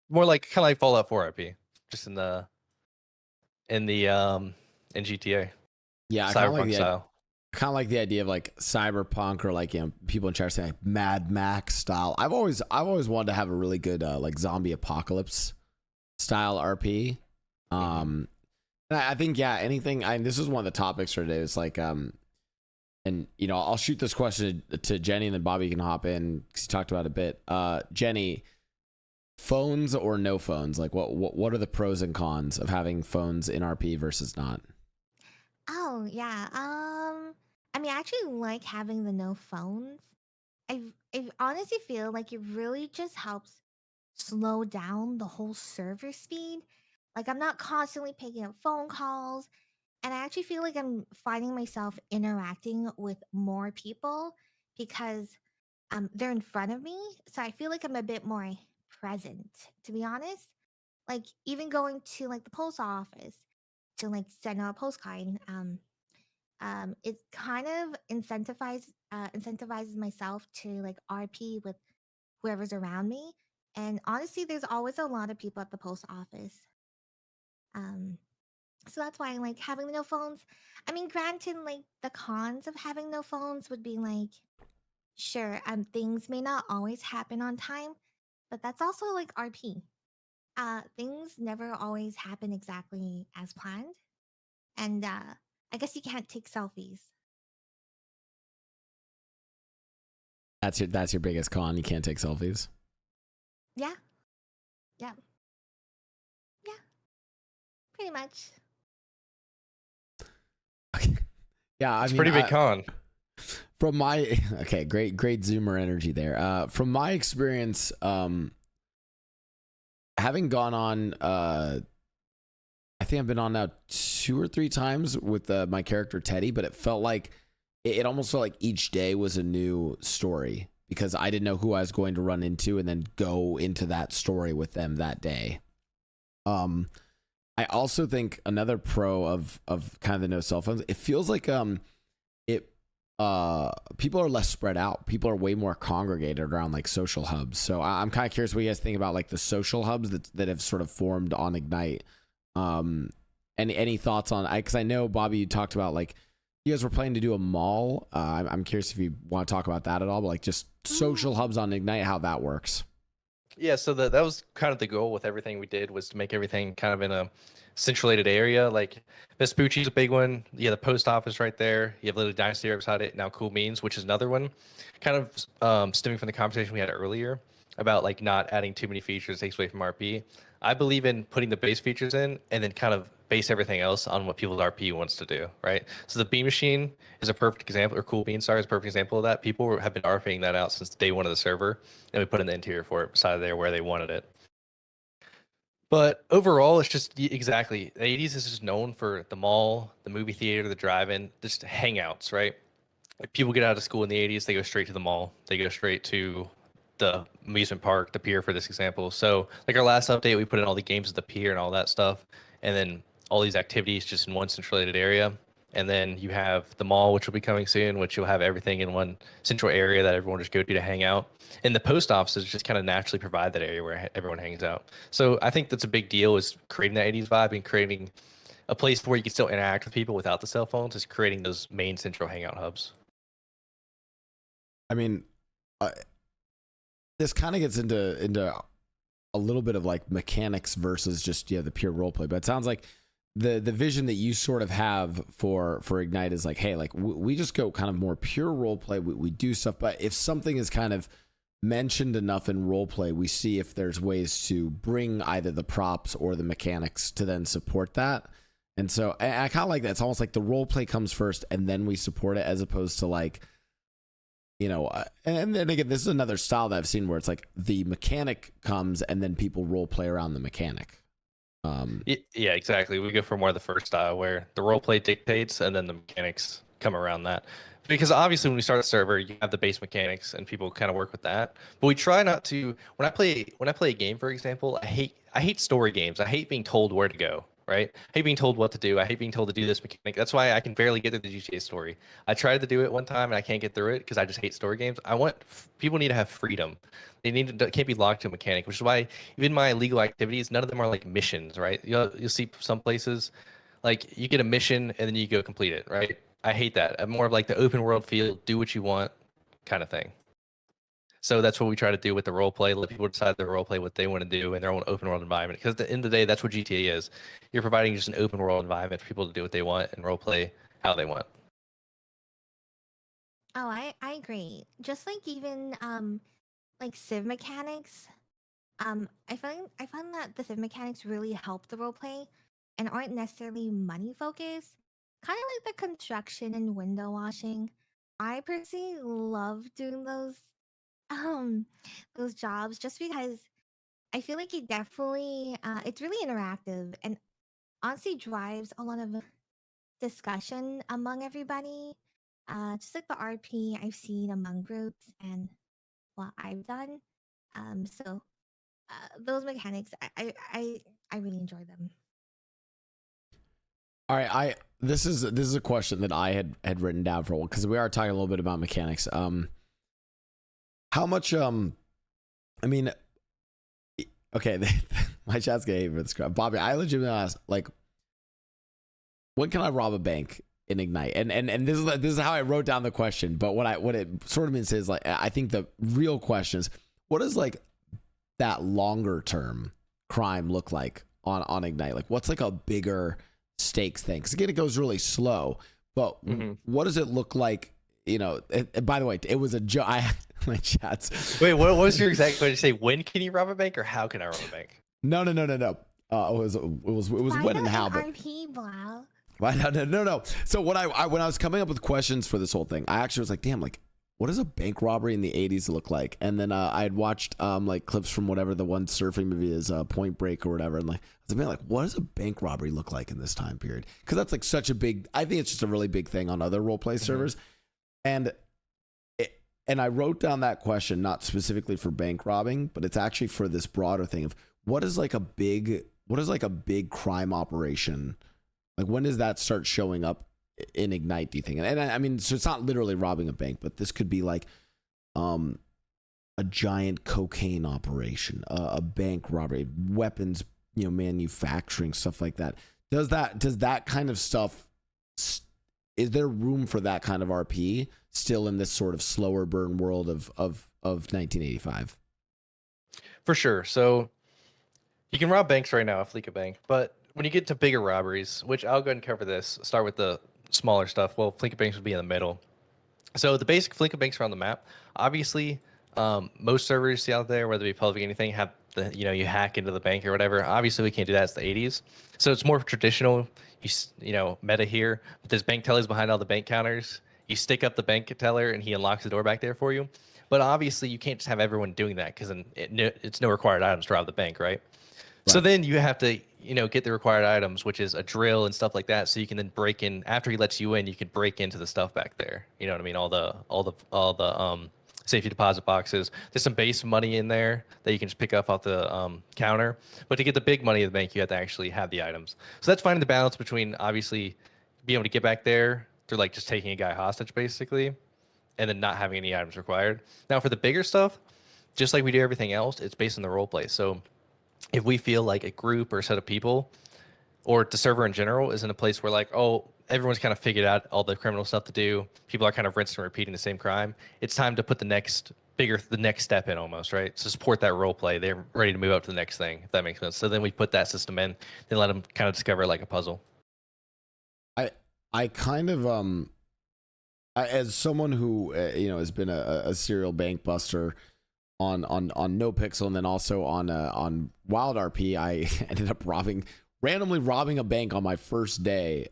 More like kind of like Fallout 4 RP, just in GTA. Yeah, Cyberpunk style. Kind of like the idea of like Cyberpunk, or like, people in chat saying like Mad Max style. I've always wanted to have a really good like zombie apocalypse style RP. And I think yeah, anything. This is one of the topics for today. It's like and you know, I'll shoot this question to Jenny, and then Bobby can hop in because he talked about it a bit. Jenny, phones or no phones? Like, what are the pros and cons of having phones in RP versus not? Oh yeah. I mean, I actually like having the no phones. I honestly feel like it really just helps slow down the whole server speed. Like I'm not constantly picking up phone calls, and I actually feel like I'm finding myself interacting with more people because they're in front of me. So I feel like I'm a bit more present, to be honest. Like even going to like the post office to like send out a postcard, it kind of incentivizes myself to like RP with whoever's around me. And honestly, there's always a lot of people at the post office. Um, so that's why I like having no phones. I mean, granted, like the cons of having no phones would be like, sure, things may not always happen on time, but that's also like RP. Things never always happen exactly as planned, and I guess you can't take selfies. That's your biggest con. You can't take selfies. Yeah, yeah, yeah, pretty much. Yeah, It's a pretty big con. From my great Zoomer energy there. From my experience, having gone on, I think I've been on now 2 or 3 times with my character Teddy, but it felt like it almost felt like each day was a new story because I didn't know who I was going to run into and then go into that story with them that day. I also think another pro of kind of the no cell phones, it feels like people are less spread out. People are way more congregated around like social hubs. So I'm kind of curious what you guys think about like the social hubs that have sort of formed on Ignite. Any thoughts on? Because I know Bobby, you talked about like you guys were planning to do a mall. I'm curious if you want to talk about that at all, but like just social hubs on Ignite, how that works. Yeah, so that was kind of the goal with everything we did was to make everything kind of in a centralated area. Like Vespucci's a big one. You have the post office right there. You have Little Dynasty right beside it. Now Cool Beans, which is another one, kind of stemming from the conversation we had earlier about like not adding too many features takes away from RP. I believe in putting the base features in and then kind of base everything else on what people's RP wants to do, right? So the Bean Machine is a perfect example, or Cool Bean, sorry, is a perfect example of that. People have been RPing that out since day one of the server, and we put in the interior for it beside there where they wanted it. But overall, it's just exactly the 80s is just known for the mall, the movie theater, the drive-in, just hangouts, right? Like people get out of school in the 80s, they go straight to the mall, they go straight to the amusement park, the pier for this example. So like our last update, we put in all the games at the pier and all that stuff, and then all these activities just in one centralated area. And then you have the mall, which will be coming soon, which you'll have everything in one central area that everyone just go to hang out. And the post offices just kind of naturally provide that area where everyone hangs out. So I think that's a big deal is creating that 80s vibe and creating a place where you can still interact with people without the cell phones is creating those main central hangout hubs. I mean, this kind of gets into a little bit of like mechanics versus just the pure roleplay. But it sounds like the vision that you sort of have for Ignite is like, hey, like we just go kind of more pure roleplay. We do stuff, but if something is kind of mentioned enough in roleplay, we see if there's ways to bring either the props or the mechanics to then support that. And so I kind of like that. It's almost like the roleplay comes first and then we support it, as opposed to like, and then again, this is another style that I've seen where it's like the mechanic comes and then people role play around the mechanic. Yeah, exactly. We go for more of the first style where the role play dictates and then the mechanics come around that. Because obviously, when we start a server, you have the base mechanics and people kind of work with that. But we try not to. When I play a game, for example, I hate story games. I hate being told where to go. Right? I hate being told what to do. I hate being told to do this mechanic. That's why I can barely get through the GTA story. I tried to do it one time and I can't get through it because I just hate story games. People need to have freedom. Can't be locked to a mechanic, which is why even my illegal activities, none of them are like missions, right? You'll see some places like you get a mission and then you go complete it, right? I hate that. I'm more of like the open world feel, do what you want kind of thing. So that's what we try to do with the role play. Let people decide their role play, what they want to do in their own open world environment. Because at the end of the day, that's what GTA is. You're providing just an open world environment for people to do what they want and role play how they want. Oh, I agree. Just like even like civ mechanics. I find that the civ mechanics really help the role play and aren't necessarily money focused. Kind of like the construction and window washing. I personally love doing um those jobs just because I feel like it definitely it's really interactive and honestly drives a lot of discussion among everybody. Just like the RP I've seen among groups and what I've done. So those mechanics, I really enjoy them. All right, this is a question that I had written down for a while because we are talking a little bit about mechanics. How much I mean, okay, my chat's gonna hate me for this crap. Bobby, I legitimately asked, like, when can I rob a bank in Ignite? And this is how I wrote down the question. But what it sort of means is, like, I think the real question is, what does like that longer term crime look like on Ignite? Like, what's like a bigger stakes thing? Because again, it goes really slow. But what does it look like? You know, and by the way, it was a joke. My chats. Wait, what was your exact question? Did you say when can you rob a bank or how can I rob a bank? No. It was when and how. But RP, Blau. No. So when I was coming up with questions for this whole thing, I actually was like, damn, like, what does a bank robbery in the 80s look like? And then I had watched like clips from whatever the one surfing movie is, Point Break or whatever, and like I was like, what does a bank robbery look like in this time period? Because that's like such a big. I think it's just a really big thing on other role play servers, and I wrote down that question not specifically for bank robbing, but it's actually for this broader thing of what is like a big crime operation. Like, when does that start showing up in Ignite, do you think? And I mean, so it's not literally robbing a bank, but this could be like a giant cocaine operation, a bank robbery, weapons, manufacturing, stuff like that. Does that kind of stuff, is there room for that kind of RP still in this sort of slower burn world of 1985? For sure. So you can rob banks right now, Fleek a bank, but when you get to bigger robberies, which I'll go ahead and cover this, start with the smaller stuff. Well, Fleek banks would be in the middle. So the basic Fleek banks are on the map. Obviously, most servers you see out there, whether it be public or anything, have the you hack into the bank or whatever. Obviously, we can't do that. It's the 80s, so it's more traditional. Meta here. But there's bank tellers behind all the bank counters. You stick up the bank teller, and he unlocks the door back there for you. But obviously, you can't just have everyone doing that because it's no required items to rob the bank, right? So then you have to, get the required items, which is a drill and stuff like that. So you can then break in after he lets you in. You could break into the stuff back there. You know what I mean? All the safety deposit boxes. There's some base money in there that you can just pick up off the counter. But to get the big money of the bank, you have to actually have the items. So that's finding the balance between obviously being able to get back there through like just taking a guy hostage basically, and then not having any items required. Now for the bigger stuff, just like we do everything else, it's based on the role play. So if we feel like a group or a set of people or the server in general is in a place where like, oh, everyone's kind of figured out all the criminal stuff to do, people are kind of rinsing and repeating the same crime, it's time to put the next step in almost, right? To support that role play. They're ready to move up to the next thing, if that makes sense. So then we put that system in, then let them kind of discover like a puzzle. I kind of as someone who has been a serial bank buster on No Pixel and then also on Wild RP, I ended up randomly robbing a bank on my first day,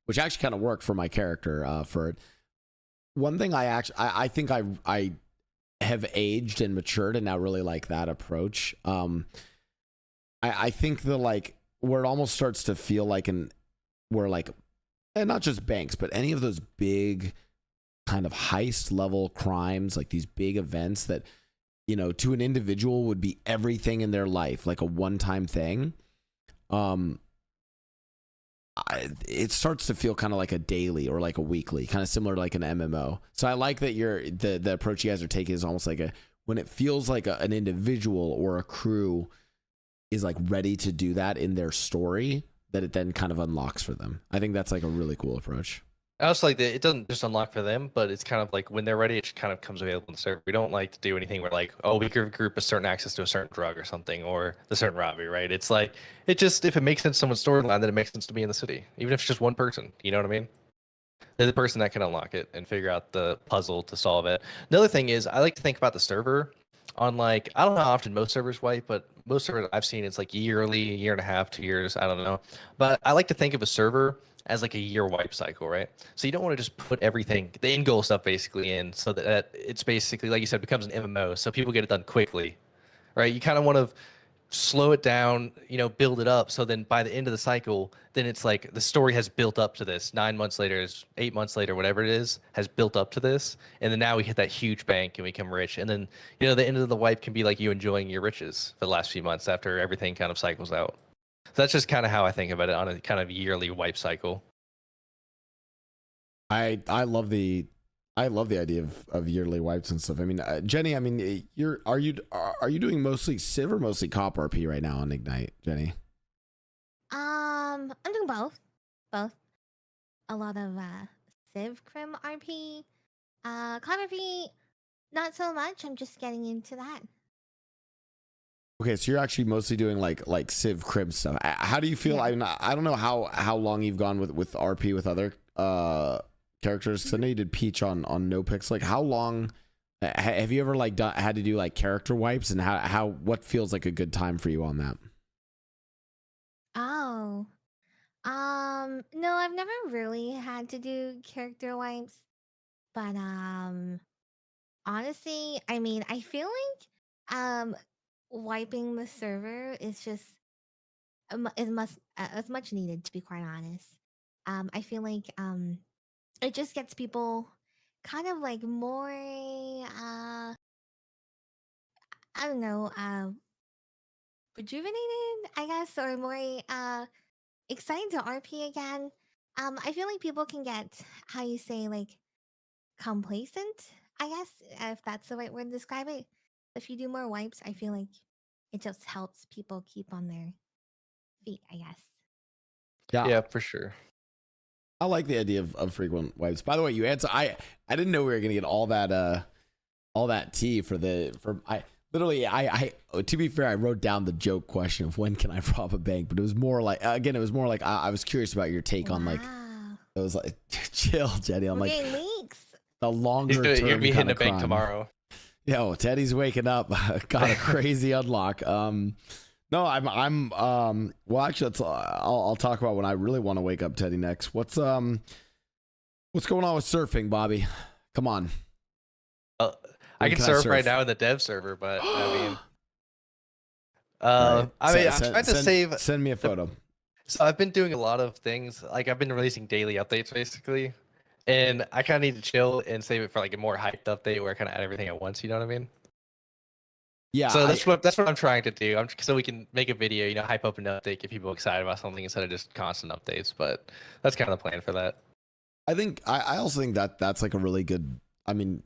which actually kind of worked for my character. For one thing, I think I have aged and matured and now really like that approach. I think the like where it almost starts to feel like and not just banks, but any of those big kind of heist level crimes, like these big events that, to an individual would be everything in their life, like a one-time thing. It starts to feel kind of like a daily or like a weekly, kind of similar to like an MMO. So I like that the approach you guys are taking is almost like when it feels like an individual or a crew is like ready to do that in their story, that it then kind of unlocks for them. I think that's like a really cool approach. I also like that it doesn't just unlock for them, but it's kind of like when they're ready, it just kind of comes available in the server. We don't like to do anything where like, oh, we give a group a certain access to a certain drug or something, or the certain robbery, right? It's like it just if it makes sense to someone's storyline, then it makes sense to be in the city, even if it's just one person. You know what I mean? They're the person that can unlock it and figure out the puzzle to solve it. Another thing is I like to think about the server on like I don't know how often most servers wipe, but most servers I've seen it's like yearly, year and a half, 2 years, I don't know. But I like to think of a server as like a year wipe cycle, right? So you don't want to just put everything, the end goal stuff basically in so that it's basically like you said becomes an MMO so people get it done quickly, right? You kind of want to slow it down, build it up. So then by the end of the cycle, then it's like the story has built up to this. 9 months later, is 8 months later, whatever it is, has built up to this. And then now we hit that huge bank and we become rich. And then, the end of the wipe can be like you enjoying your riches for the last few months after everything kind of cycles out. So that's just kind of how I think about it on a kind of yearly wipe cycle. I love the idea of yearly wipes and stuff. I mean, Jenny, are you doing mostly Civ or mostly Cop RP right now on Ignite, Jenny? I'm doing both. Both. A lot of Civ Crim RP. Cop RP, not so much. I'm just getting into that. Okay, so you're actually mostly doing like Civ Crib stuff. How do you feel? Yeah. I don't know how long you've gone with RP with other characters. Cause I know you did Peach on No Pix. Like, how long have you ever had to do like character wipes, and what feels like a good time for you on that? Oh. No, I've never really had to do character wipes, but honestly, I mean, I feel like wiping the server is just is much needed, to be quite honest. I feel like it just gets people kind of like more I don't know, rejuvenated, I guess, or more excited to RP again. I feel like people can get, how you say, like complacent, I guess, if that's the right word to describe it. If you do more wipes, I feel like it just helps people keep on their feet, I guess. Yeah, for sure. I like the idea of frequent wipes. By the way, you answer. I didn't know we were gonna get all that tea for I literally to be fair, I wrote down the joke question of when can I rob a bank, but it was more like I was curious about your take on like it was like chill, Jenny. I'm We're like getting leaks. the longer You're term gonna be hitting kind a of bank crime. tomorrow. Yo, Teddy's waking up. Got a crazy unlock. No, I'm well actually I'll talk about when I really want to wake up Teddy next. What's going on with surfing, Bobby? Come on. I can surf right now in the dev server, but I'm trying to send me a photo. So I've been doing a lot of things. Like I've been releasing daily updates basically, and I kind of need to chill and save it for like a more hyped update where I kind of add everything at once. You know what I mean? Yeah. So that's what I'm trying to do. So we can make a video, hype up an update, get people excited about something instead of just constant updates. But that's kind of the plan for that. I also think that's like a really good. I mean,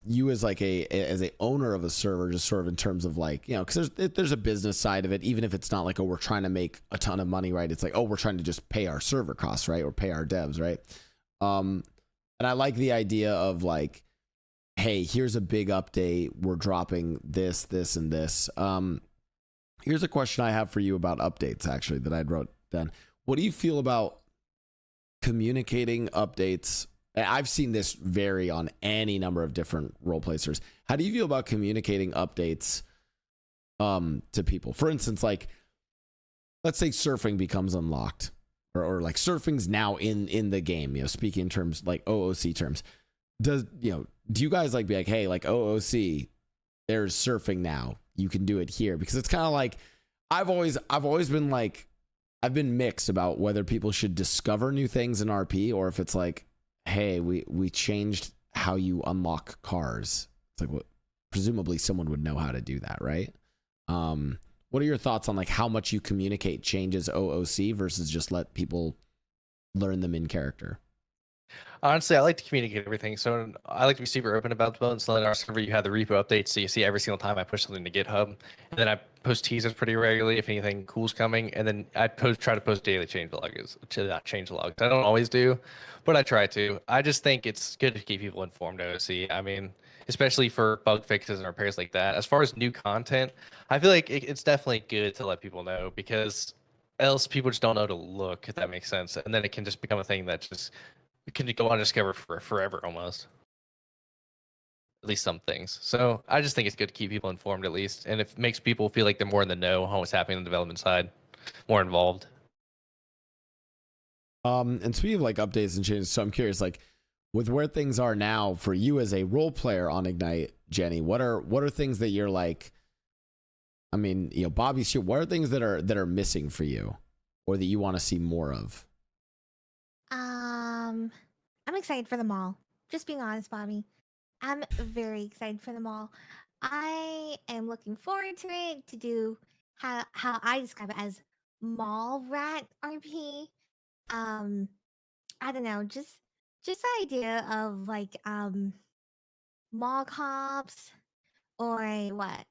you as like as a owner of a server, just sort of in terms of like, because there's a business side of it, even if it's not like, oh, we're trying to make a ton of money, right? It's like, oh, we're trying to just pay our server costs, right? Or pay our devs, right? And I like the idea of like, hey, here's a big update. We're dropping this, and this. Here's a question I have for you about updates, actually, that I wrote down. What do you feel about communicating updates? I've seen this vary on any number of different role players. How do you feel about communicating updates to people? For instance, like, let's say surfing becomes unlocked, or like surfing's now in the game, speaking in terms like OOC terms. Do you guys like be like, hey, like OOC, there's surfing now, you can do it here? Because it's kind of like I've always been like, I've been mixed about whether people should discover new things in RP or if it's like, hey, we changed how you unlock cars. It's like, what? Presumably someone would know how to do that, right? What are your thoughts on like how much you communicate changes OOC versus just let people learn them in character? Honestly, I like to communicate everything. So I like to be super open about the build. So in our server, you have the repo updates, so you see every single time I push something to GitHub, and then I post teasers pretty regularly if anything cool's coming, and then I try to post daily change logs. Not change logs. I don't always do, but I try to. I just think it's good to keep people informed. OC. I mean, especially for bug fixes and repairs like that. As far as new content, I feel like it's definitely good to let people know because else people just don't know to look, if that makes sense, and then it can just become a thing that just can go undiscovered for forever almost. At least some things. So I just think it's good to keep people informed at least, and it makes people feel like they're more in the know on what's happening on the development side, more involved. And speaking of like updates and changes, so I'm curious, like with where things are now for you as a role player on Ignite, Jenny, what are things that you're like? I mean, you know, Bobby's here. What are things that are missing for you, or that you want to see more of? I'm excited for them all. Just being honest, Bobby. I'm very excited for them all. I am looking forward to it to do how I describe it as mall rat RP. Um, I don't know, just the idea of like mall cops or what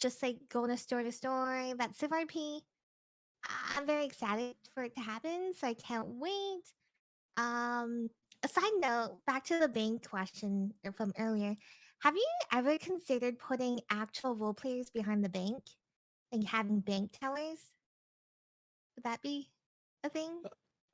just like going to store. That's Civ RP. I'm very excited for it to happen, so I can't wait. Um, a side note, back to the bank question from earlier. Have you ever considered putting actual role players behind the bank and having bank tellers? Would that be a thing?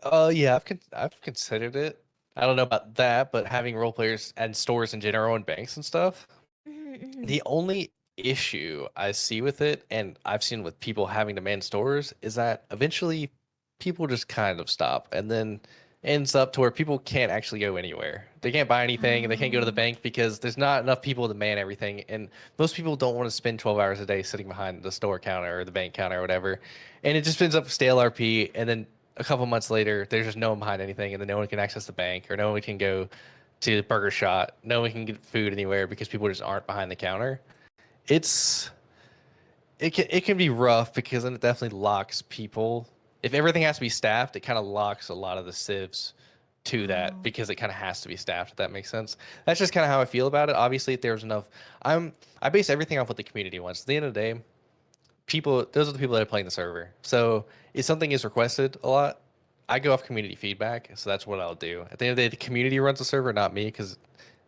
Oh yeah, I've considered it. I don't know about that, but having role players and stores in general and banks and stuff. Mm-hmm. The only issue I see with it, and I've seen with people having to man stores, is that eventually people just kind of stop, and then ends up to where people can't actually go anywhere. They can't buy anything, and they can't go to the Oh. bank because there's not enough people to man everything. And most people don't want to spend 12 hours a day sitting behind the store counter or the bank counter or whatever. And it just ends up stale RP, and then a couple months later, there's just no one behind anything, and then no one can access the bank, or no one can go to the burger shot. No one can get food anywhere because people just aren't behind the counter. It's it can be rough because then it definitely locks people. If everything has to be staffed, it kind of locks a lot of the civs to that Oh. because it kind of has to be staffed. If that makes sense. That's just kind of how I feel about it. Obviously, if there's enough, I base everything off what the community wants. At the end of the day, people those are the people that are playing the server. So if something is requested a lot, I go off community feedback. So that's what I'll do. At the end of the day, the community runs the server, not me, because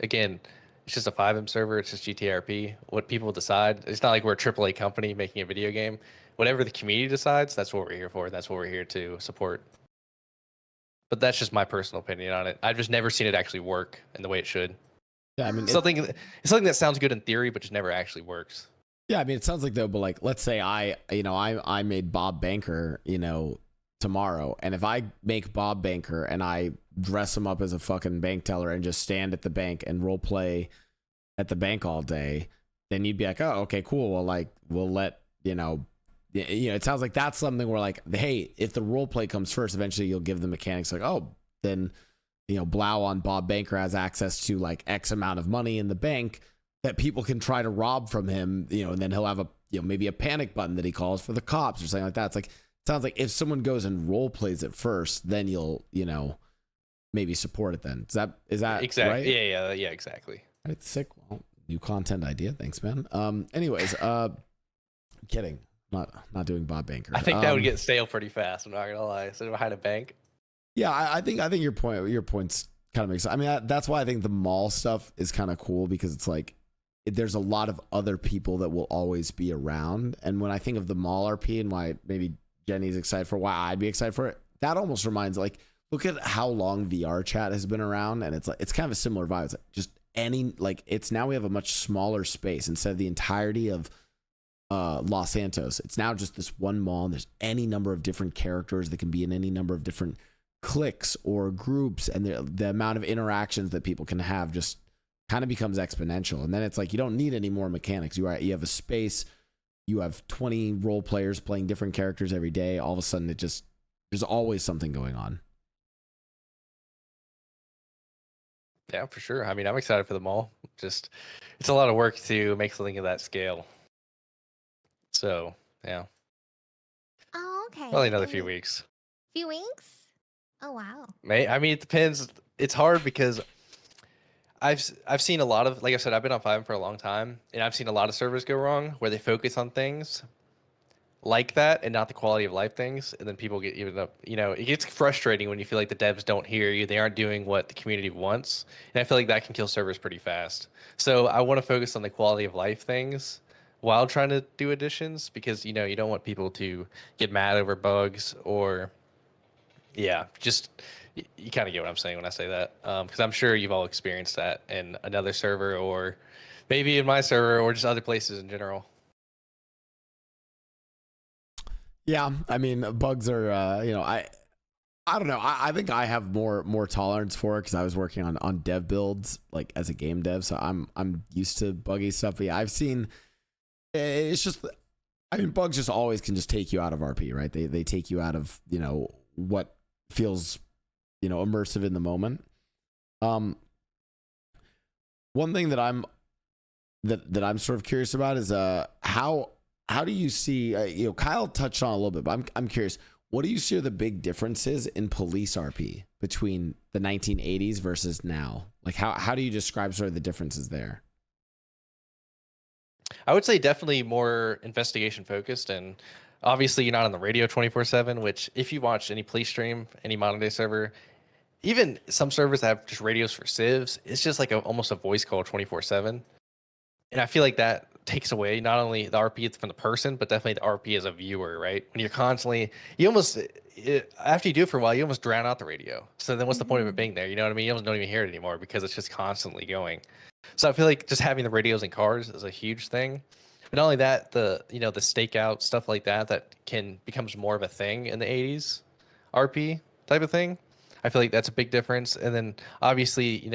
again, it's just a 5M server. It's just GTRP. What people decide, it's not like we're a AAA company making a video game. Whatever the community decides, that's what we're here for. That's what we're here to support. But that's just my personal opinion on it. I've just never seen it actually work in the way it should. Yeah, I mean, It's something that sounds good in theory, but just never actually works. yeah, I mean, it sounds like though, but like, let's say I made Bob Banker, tomorrow, and if I make Bob Banker and I dress him up as a fucking bank teller and just stand at the bank and role play at the bank all day, then you'd be like, oh, okay, cool. Well, like, we'll let it sounds like that's something where like, hey, if the role play comes first, eventually you'll give the mechanics like, oh, then Blau on Bob Banker has access to like X amount of money in the bank that people can try to rob from him, and then he'll have a maybe a panic button that he calls for the cops or something like that. It's like, it sounds like if someone goes and role plays it first, then you'll maybe support it. Then is that exactly right? Yeah, exactly. It's sick. Well, new content idea. Thanks, man. Anyways, kidding. Not doing Bob Banker. I think that would get stale pretty fast. I'm not gonna lie. Sitting behind a bank. Yeah, I think your point's kind of makes sense. I mean, that's why I think the mall stuff is kind of cool, because it's like there's a lot of other people that will always be around. And when I think of the mall RP and why maybe Jenny's excited for, why I'd be excited for it, that almost reminds, like, look at how long VR chat has been around, and it's like it's kind of a similar vibe. It's like just it's now we have a much smaller space instead of the entirety of Los Santos. It's now just this one mall, and there's any number of different characters that can be in any number of different cliques or groups, and the amount of interactions that people can have just kind of becomes exponential. And then it's like you don't need any more mechanics. You have a space, you have 20 role players playing different characters every day. All of a sudden there's always something going on. Yeah, for sure. I mean, I'm excited for them all. Just it's a lot of work to make something of that scale. So yeah, Oh, okay. probably another And few weeks. few weeks? Oh wow. I mean, it depends. It's hard because I've seen a lot of, like I said, I've been on 5 for a long time, and I've seen a lot of servers go wrong where they focus on things like that and not the quality of life things, and then people get even up. It gets frustrating when you feel like the devs don't hear you, they aren't doing what the community wants, and I feel like that can kill servers pretty fast. So I want to focus on the quality of life things while trying to do additions, because you don't want people to get mad over bugs or just you kind of get what I'm saying when I say that, because I'm sure you've all experienced that in another server or maybe in my server or just other places in general. Yeah, I mean, bugs are, I don't know. I think I have more tolerance for it because I was working on dev builds like as a game dev, so I'm used to buggy stuff. But yeah, I've seen it's just, I mean, bugs just always can just take you out of RP, right? They take you out of what feels immersive in the moment. One thing that I'm sort of curious about is how do you see Kyle touched on a little bit, but I'm curious, what do you see are the big differences in police RP between the 1980s versus now? Like how do you describe sort of the differences there? I would say definitely more investigation focused, and obviously you're not on the radio 24/7, which if you watch any police stream, any modern day server, even some servers that have just radios for civs, it's just like almost a voice call 24/7. And I feel like that takes away not only the RP from the person, but definitely the RP as a viewer, right? When you're constantly, after you do it for a while, you almost drown out the radio. So then what's the point of it being there? You know what I mean? You almost don't even hear it anymore because it's just constantly going. So I feel like just having the radios in cars is a huge thing. But not only that, the stakeout stuff like that becomes more of a thing in the 80s RP type of thing. I feel like that's a big difference. And then obviously,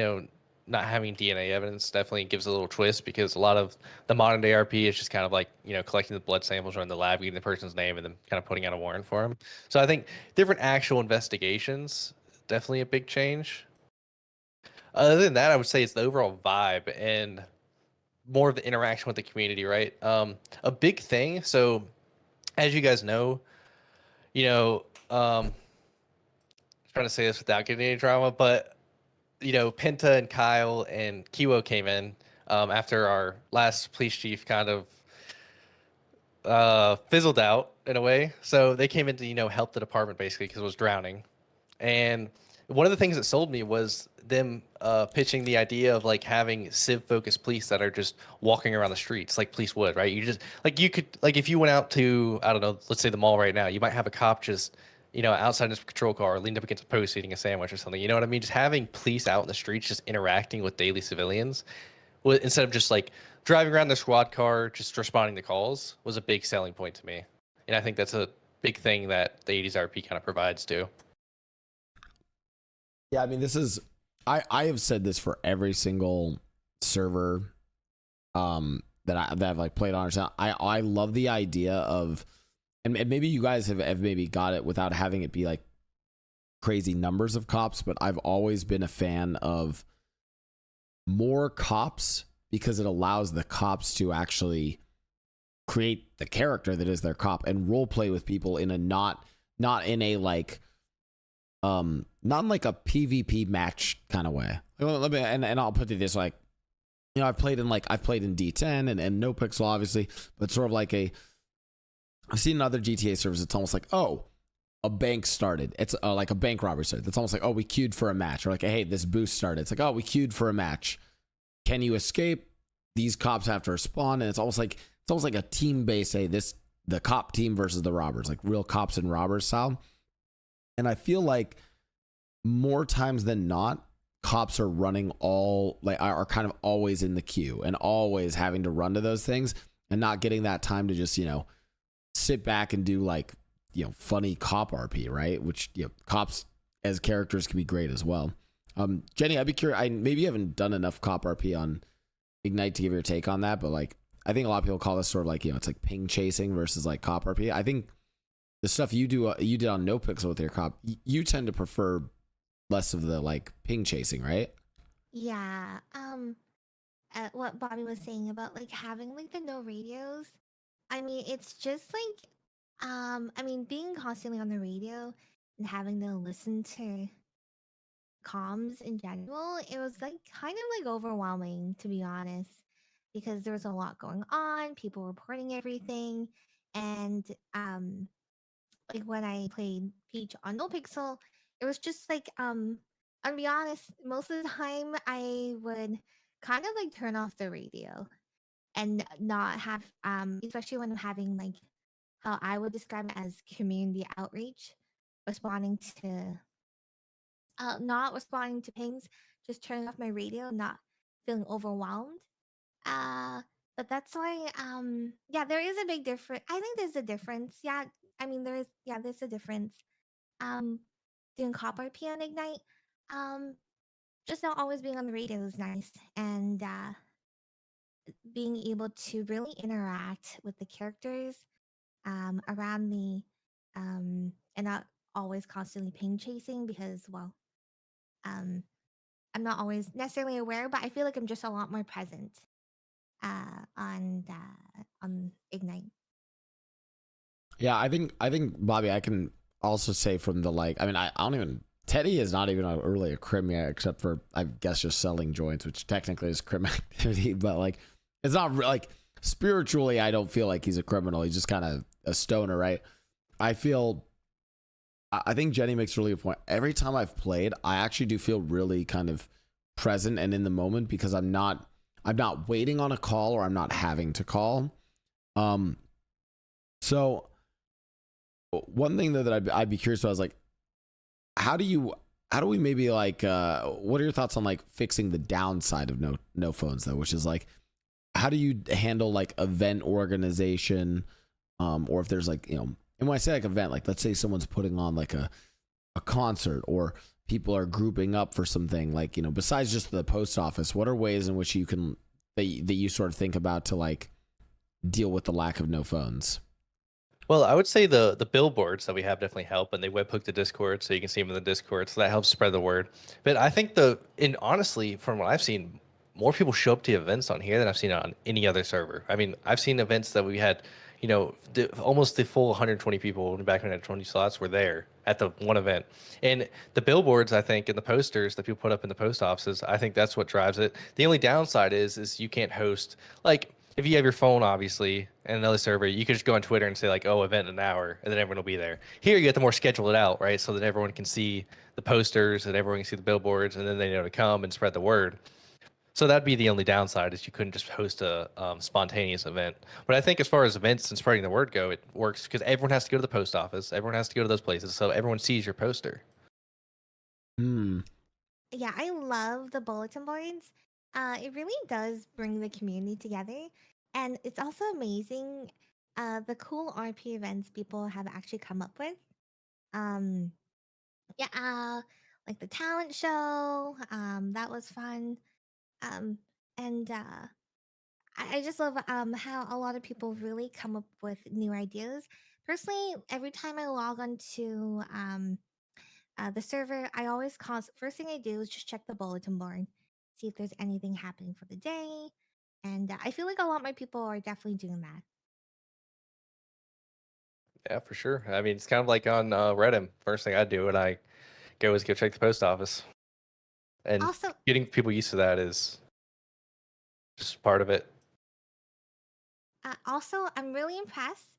not having DNA evidence definitely gives a little twist, because a lot of the modern day RP is just kind of like, collecting the blood samples or in the lab, getting the person's name, and then kind of putting out a warrant for them. So I think different actual investigations, definitely a big change. Other than that, I would say it's the overall vibe and more of the interaction with the community, right? A big thing. So as you guys know, trying to say this without getting any drama, but Penta and Kyle and Kiwo came in after our last police chief kind of fizzled out in a way. So they came in to help the department basically because it was drowning. And one of the things that sold me was them pitching the idea of like having civ focused police that are just walking around the streets like police would, right? You could, like, if you went out to, I don't know, let's say the mall right now, you might have a cop just outside his patrol car, leaned up against a post eating a sandwich or something. You know what I mean? Just having police out in the streets, just interacting with daily civilians, instead of just like driving around their squad car, just responding to calls, was a big selling point to me. And I think that's a big thing that the 80s RP kind of provides too. Yeah, I mean, this is, I have said this for every single server that I've like played on. I love the idea of, and maybe you guys have maybe got it without having it be like crazy numbers of cops, but I've always been a fan of more cops because it allows the cops to actually create the character that is their cop and role play with people in a not in a like not in like a PvP match kind of way. Let me, and I'll put it this, like, I've played in D10 and No Pixel obviously, but sort of like I've seen in other GTA servers, it's almost like, oh, a bank started. It's like a bank robbery started. It's almost like, oh, we queued for a match, or like, hey, this boost started. It's like, oh, we queued for a match. Can you escape? These cops have to respond, and it's almost like a team based. Hey, the cop team versus the robbers, like real cops and robbers style. And I feel like more times than not, cops are running are kind of always in the queue and always having to run to those things and not getting that time to just sit back and do like funny cop RP, right? Which cops as characters can be great as well. Jenny, I'd be curious. Maybe you haven't done enough cop RP on Ignite to give your take on that, but like I think a lot of people call this sort of like it's like ping chasing versus like cop RP. I think the stuff you did on No Pixel with your cop, you tend to prefer less of the like ping chasing, right? Yeah. What Bobby was saying about like having like the no radios. I mean, it's just like, I mean, being constantly on the radio, and having to listen to comms in general, it was like kind of like overwhelming, to be honest, because there was a lot going on, people reporting everything, and like when I played Peach on No Pixel, it was just like I'll be honest, most of the time I would kind of like turn off the radio and not have especially when I'm having like how I would describe it as community outreach, responding to not responding to pings, just turning off my radio, not feeling overwhelmed. Uh, but that's why, yeah, there is a big difference. I think there's a difference. Yeah, I mean, there's a difference. Um, doing copper P on Ignite, um, just not always being on the radio is nice, and being able to really interact with the characters around me, and not always constantly ping chasing because, well, um, I'm not always necessarily aware, but I feel like I'm just a lot more present on Ignite. Yeah, I think Bobby, I can also say from the like, I mean, I don't even Teddy is not even really a crim yet, except for I guess just selling joints, which technically is crim activity, but like it's not like spiritually. I don't feel like he's a criminal. He's just kind of a stoner, right? I feel. I think Jenny makes a really good point. Every time I've played, I actually do feel really kind of present and in the moment because I'm not waiting on a call or I'm not having to call. So one thing that I'd be curious about is like, how do we maybe like, what are your thoughts on like fixing the downside of no phones though, which is like, how do you handle like event organization, or if there's like, and when I say like event, like let's say someone's putting on like a concert or people are grouping up for something like, besides just the post office, what are ways in which you can, that you sort of think about to like deal with the lack of no phones? Well, I would say the billboards that we have definitely help, and they webhook to Discord, so you can see them in the Discord, so that helps spread the word. But I think honestly, from what I've seen, more people show up to events on here than I've seen on any other server. I mean, I've seen events that we had, almost the full 120 people back when I had 20 slots were there at the one event. And the billboards, I think, and the posters that people put up in the post offices, I think that's what drives it. The only downside is you can't host like if you have your phone, obviously, and another server, you could just go on Twitter and say like, "Oh, event in an hour," and then everyone will be there. Here, you have to more schedule it out, right? So that everyone can see the posters and everyone can see the billboards, and then they know to come and spread the word. So that'd be the only downside is you couldn't just host a spontaneous event. But I think as far as events and spreading the word go, it works because everyone has to go to the post office, everyone has to go to those places, so everyone sees your poster. Hmm. Yeah, I love the bulletin boards. It really does bring the community together, and it's also amazing the cool RP events people have actually come up with. Um, yeah, like the talent show. That was fun. Um, and I just love how a lot of people really come up with new ideas. Personally, every time I log on to the server, I always first thing I do is just check the bulletin board, see if there's anything happening for the day, and I feel like a lot more people are definitely doing that. Yeah, for sure. I mean, it's kind of like on Reddit. First thing I do when I go is go check the post office, and Also, getting people used to that is just part of it. I'm really impressed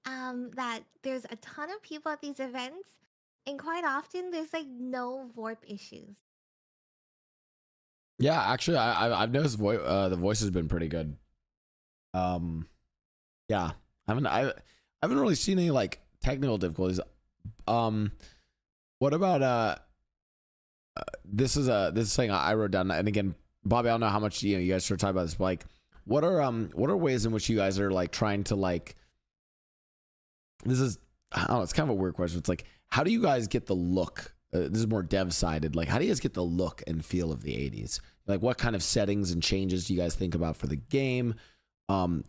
that there's a ton of people at these events, and quite often there's like no VoIP issues. Yeah, actually, I've noticed the voice has been pretty good. Yeah, I haven't really seen any like technical difficulties. What about this is thing I wrote down, and again, Bobby, I don't know how much you guys start talking about this, but like, what are ways in which you guys are like trying to like, this is, I don't know, it's kind of a weird question. It's like, how do you guys get the look? This is more dev sided. Like, how do you guys get the look and feel of the 80s? Like, what kind of settings and changes do you guys think about for the game?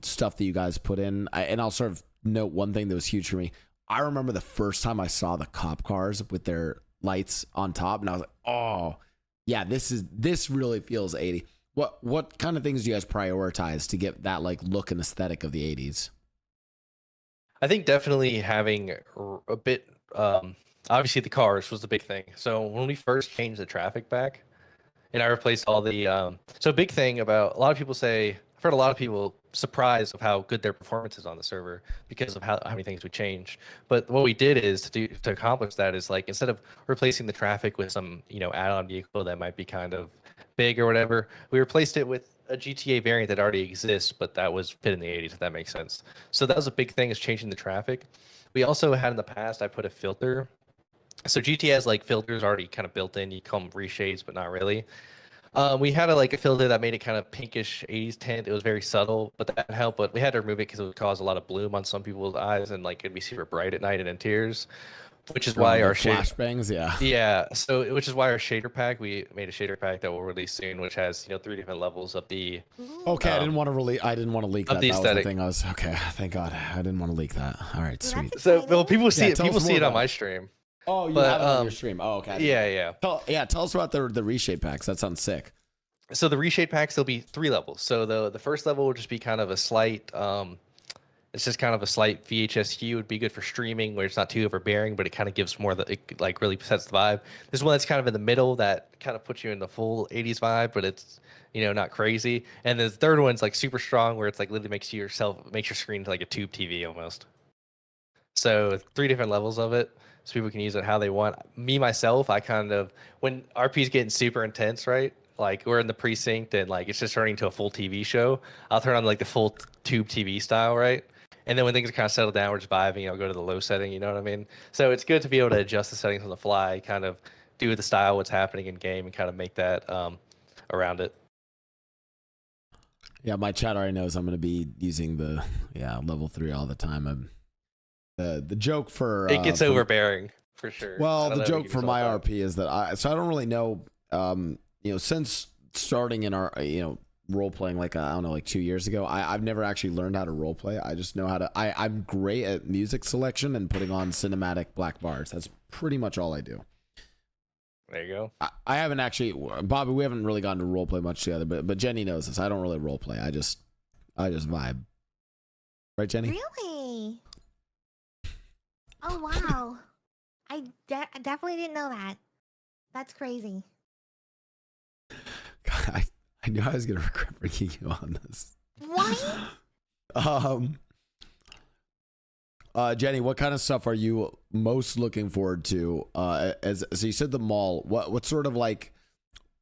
Stuff that you guys put in. And I'll sort of note one thing that was huge for me. I remember the first time I saw the cop cars with their lights on top, and I was like, oh, yeah, this really feels 80. What kind of things do you guys prioritize to get that like look and aesthetic of the 80s? I think definitely having a bit obviously the cars was the big thing. So when we first changed the traffic back, and I replaced all the so a big thing about a lot of people say I've heard a lot of people surprised of how good their performance is on the server because of how many things we changed. But what we did is to accomplish that is like instead of replacing the traffic with some add-on vehicle that might be kind of big or whatever, we replaced it with a GTA variant that already exists, but that was fit in the 80s, if that makes sense. So that was a big thing, is changing the traffic. We also had in the past, I put a filter. So GTA has like filters already kind of built in. You call them reshades, but not really. We had a filter that made it kind of pinkish 80s tint. It was very subtle, but that helped. But we had to remove it because it would cause a lot of bloom on some people's eyes, and like it'd be super bright at night and in tears. Which is why the our shader, flashbangs, yeah. yeah. So which is why our shader pack, we made a shader pack that will release soon, which has 3 different levels of the Okay, I Ooh. didn't want to leak that. Of the That was the aesthetic. thing. I was okay. Thank God, I didn't want to leak that. All right, Ooh, sweet. that's So well, exciting. people see Yeah, it. tell us People see more it on about my it. stream. Oh, you But, have it on your stream. Oh, okay. I didn't Yeah, know. yeah. Tell us about the reshape packs. That sounds sick. So the reshape packs, there'll be 3 levels. So the first level will just be kind of a slight it's just kind of a slight VHS hue. Would be good for streaming where it's not too overbearing, but it kind of gives more that it like really sets the vibe. There's one that's kind of in the middle that kind of puts you in the full 80s vibe, but it's not crazy. And the third one's like super strong where it's like literally makes your screen to like a tube TV almost. So 3 different levels of it, so people can use it how they want. Me myself, I kind of when RP's getting super intense, right? Like we're in the precinct and like it's just turning into a full TV show. I'll turn on like the full tube TV style, right? And then when things are kind of settled down, we're just vibing. I'll go to the low setting. You know what I mean? So it's good to be able to adjust the settings on the fly, kind of do the style, what's happening in game, and kind of make that around it. Yeah, my chat already knows I'm going to be using the level 3 all the time. The joke for It gets for- overbearing for sure. I Well, don't the know if you joke can for use all my that. RP is that I don't really know since starting in our role playing like I don't know, like 2 years ago, I've never actually learned how to role play. I just know how to I'm great at music selection and putting on cinematic black bars. That's pretty much all I do. There you go. I haven't actually, Bobby, we haven't really gotten to role play much together, but Jenny knows this. I don't really role play. I just vibe. Right, Jenny? Really? Oh wow! I definitely didn't know that. That's crazy. God, I knew I was gonna regret bringing you on this. What? Jenny, what kind of stuff are you most looking forward to? So you said the mall. What sort of like?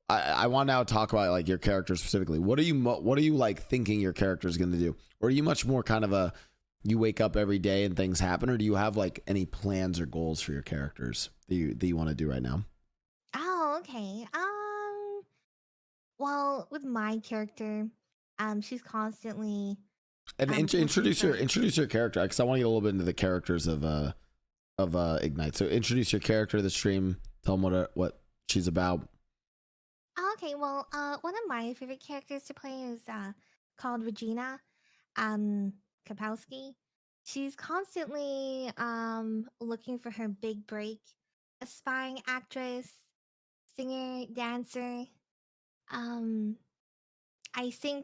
I want to now talk about like your character specifically. What are you like thinking your character is going to do? Or are you much more kind of you wake up every day and things happen, or do you have like any plans or goals for your characters that you want to do right now? Oh, okay. Well, with my character, she's constantly And looking introduce for. your character, because I want to get a little bit into the characters of Ignite. So introduce your character to the stream. Tell them what she's about. Oh, okay, well, one of my favorite characters to play is called Regina, Kapowski. She's constantly looking for her big break, aspiring actress, singer, dancer. Um, I sing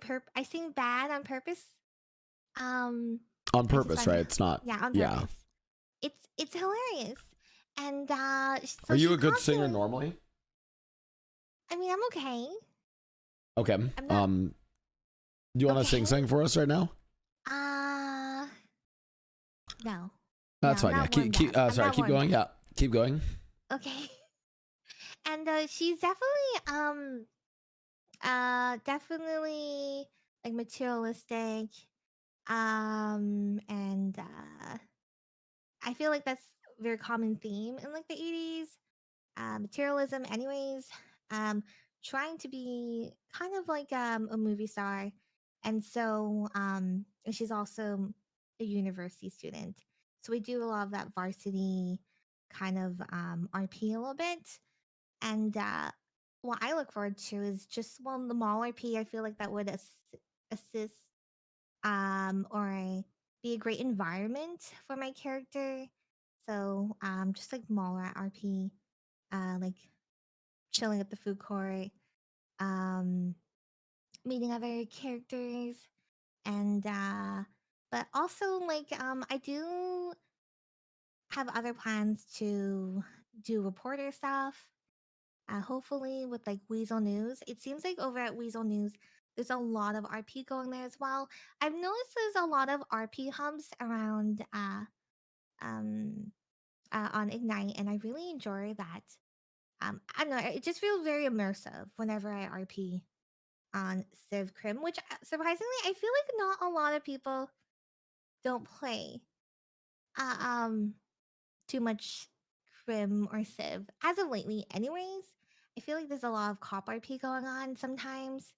bad on purpose. On I just purpose, find right? It's not. yeah, on Yeah. purpose. It's hilarious, and so Are you she a good singer constantly. normally? I mean, I'm okay. Okay. I'm not Do you want to okay. sing for us right now? No. That's No, fine. Yeah. not warmed Keep. up. I'm Sorry. not Keep warmed going. up. Yeah. Keep going. Okay. And she's definitely like materialistic. And I feel like that's a very common theme in like the 80s. Materialism anyways. Um trying to be kind of like a movie star. And so and she's also a university student. So we do a lot of that varsity kind of RP a little bit. And what I look forward to is just well the mall RP. I feel like that would assist or be a great environment for my character. So just like mall RP, like chilling at the food court, um, meeting other characters, and but also like I do have other plans to do reporter stuff. Hopefully with like Weasel News. It seems like over at Weasel News, there's a lot of RP going there as well. I've noticed there's a lot of RP hubs around um on Ignite, and I really enjoy that. I don't know, it just feels very immersive whenever I RP on Civ Crim, which surprisingly I feel like not a lot of people don't play uh, um too much Crim or Civ as of lately. Anyways, I feel like there's a lot of cop RP going on sometimes.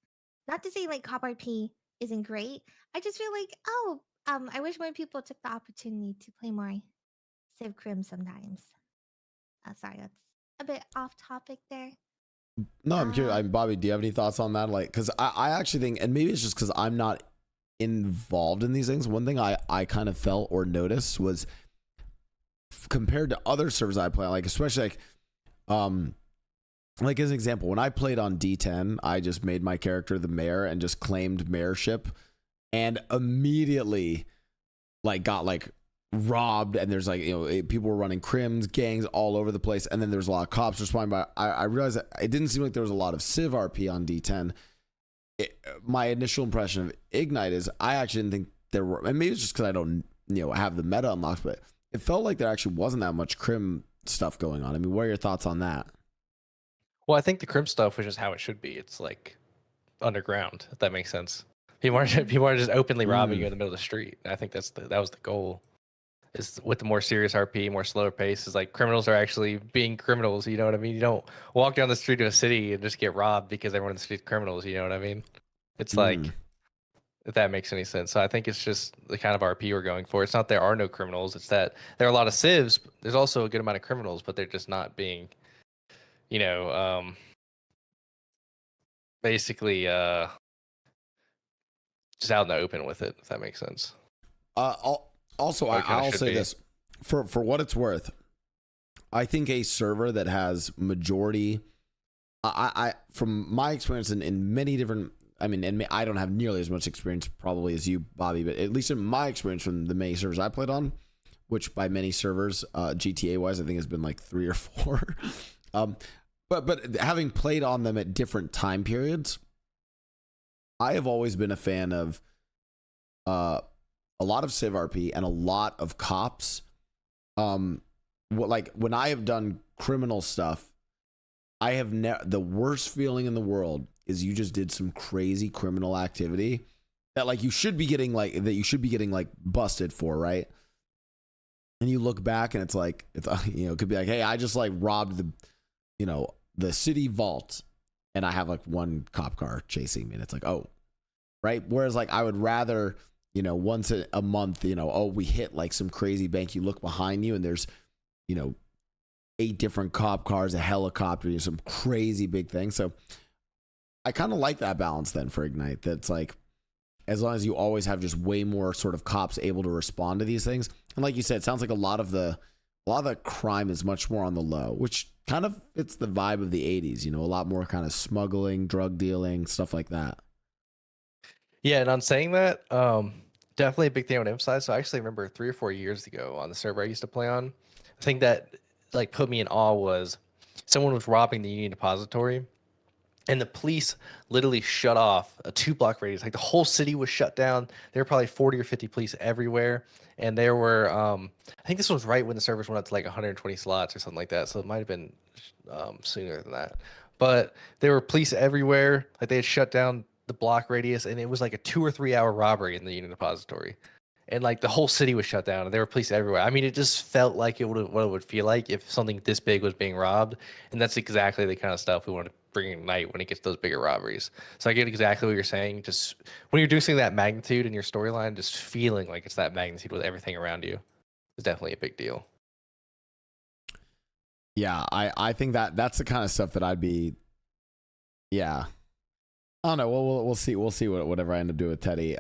Not to say like cop RP isn't great. I just feel like I wish more people took the opportunity to play more Civ Crim sometimes. Sorry, that's a bit off topic there. No, I'm curious. Bobby, do you have any thoughts on that? Like, because I actually think, and maybe it's just because I'm not involved in these things. One thing I kind of felt or noticed was compared to other servers I play, like especially like as an example, when I played on D10, I just made my character the mayor and just claimed mayorship, and immediately like got like robbed, and there's like, you know, people were running crims, gangs all over the place, and then there's a lot of cops responding. But I realized that it didn't seem like there was a lot of Civ RP on D10. My initial impression of Ignite is I actually didn't think there were, and maybe it's just because I don't, you know, have the meta unlocked, but it felt like there actually wasn't that much crim stuff going on. I mean, what are your thoughts on that? Well, I think the crim stuff was just how it should be. It's like underground, if that makes sense. People aren't just openly robbing you in the middle of the street. I think that was the goal. Is with the more serious RP, more slower pace, is like criminals are actually being criminals. You know what I mean? You don't walk down the street of a city and just get robbed because everyone in the street is criminals. You know what I mean? It's like, if that makes any sense. So I think it's just the kind of RP we're going for. It's not there are no criminals. It's that there are a lot of civs. There's also a good amount of criminals, but they're just not being, you know, basically just out in the open with it, if that makes sense. Also, I'll say this for what it's worth. I think a server that has majority, I from my experience in many different, I mean, and I don't have nearly as much experience probably as you, Bobby, but at least in my experience from the many servers I played on, which by many servers, GTA wise, I think has been like 3 or 4. But having played on them at different time periods, I have always been a fan of a lot of Civ RP and a lot of cops. Like when I have done criminal stuff, I have the worst feeling in the world is you just did some crazy criminal activity that like you should be getting like busted for, right? And you look back and it's like, it's, you know, it could be like, hey, I just like robbed the city vault, and I have like one cop car chasing me, and it's like, oh, right. Whereas like I would rather, you know, once a month, you know, oh, we hit like some crazy bank. You look behind you and there's, you know, 8 different cop cars, a helicopter, you know, some crazy big thing. So I kind of like that balance then for Ignite. That's like, as long as you always have just way more sort of cops able to respond to these things. And like you said, it sounds like a lot of the crime is much more on the low, which kind of fits the vibe of the 80s, you know, a lot more kind of smuggling, drug dealing, stuff like that. Yeah, and on saying that, definitely a big thing I would emphasize. So I actually remember 3 or 4 years ago on the server I used to play on, the thing that like put me in awe was someone was robbing the Union Depository, and the police literally shut off a 2-block radius. Like the whole city was shut down. There were probably 40 or 50 police everywhere, and there were I think this was right when the servers went up to like 120 slots or something like that. So it might have been sooner than that. But there were police everywhere. Like they had shut down the block radius, and it was like a 2 or 3 hour robbery in the Union Depository, and like the whole city was shut down, and there were police everywhere. I mean, it just felt like what it would feel like if something this big was being robbed, and that's exactly the kind of stuff we want to bring in Ignite when it gets those bigger robberies. So I get exactly what you're saying. Just when you're doing something that magnitude in your storyline, just feeling like it's that magnitude with everything around you is definitely a big deal. Yeah, I think that's the kind of stuff that I'd be. Yeah, I don't know. We'll see. We'll see whatever I end up doing with Teddy.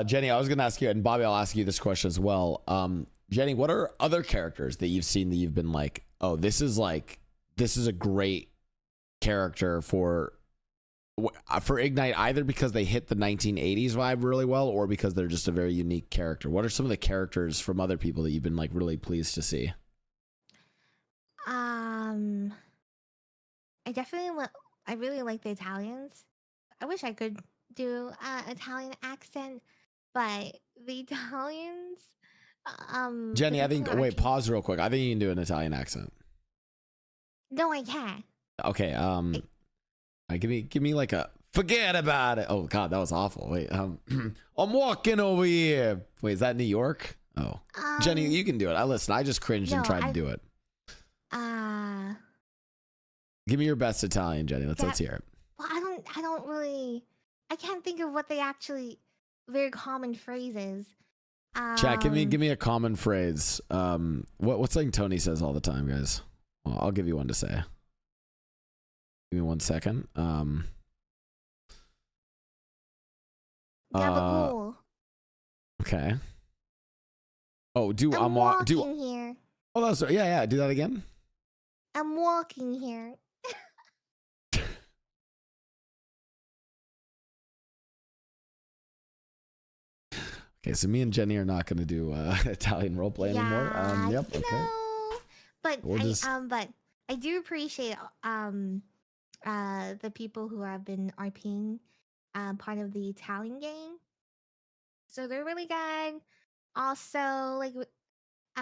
Jenny, I was gonna ask you, and Bobby, I'll ask you this question as well. Jenny, what are other characters that you've seen that you've been like, oh, this is a great character for for Ignite, either because they hit the 1980s vibe really well, or because they're just a very unique character. What are some of the characters from other people that you've been like really pleased to see? I really like the Italians. I wish I could do Italian accent, but the Italians, Jenny, the I people think. who are Wait, pause real quick. I think you can do an Italian accent. No, I can't. Okay. Give me like a forget about it. Oh God, that was awful. Wait. I'm walking over here. Wait, is that New York? Oh, Jenny, you can do it. I just cringed and tried to do it. Give me your best Italian, Jenny. Let's hear it. Well, I can't think of what they actually very common phrases. Chat, give me a common phrase. What's something Tony says all the time, guys? Well, I'll give you one to say. Give me 1 second. Gabagool. Okay. Oh, I'm walking here. Oh, that's yeah. Do that again. I'm walking here. Okay, so me and Jenny are not going to do Italian roleplay anymore. Yep. Okay. No. But We'll I do appreciate the people who have been RPing part of the Italian game. So they're really good. Also, like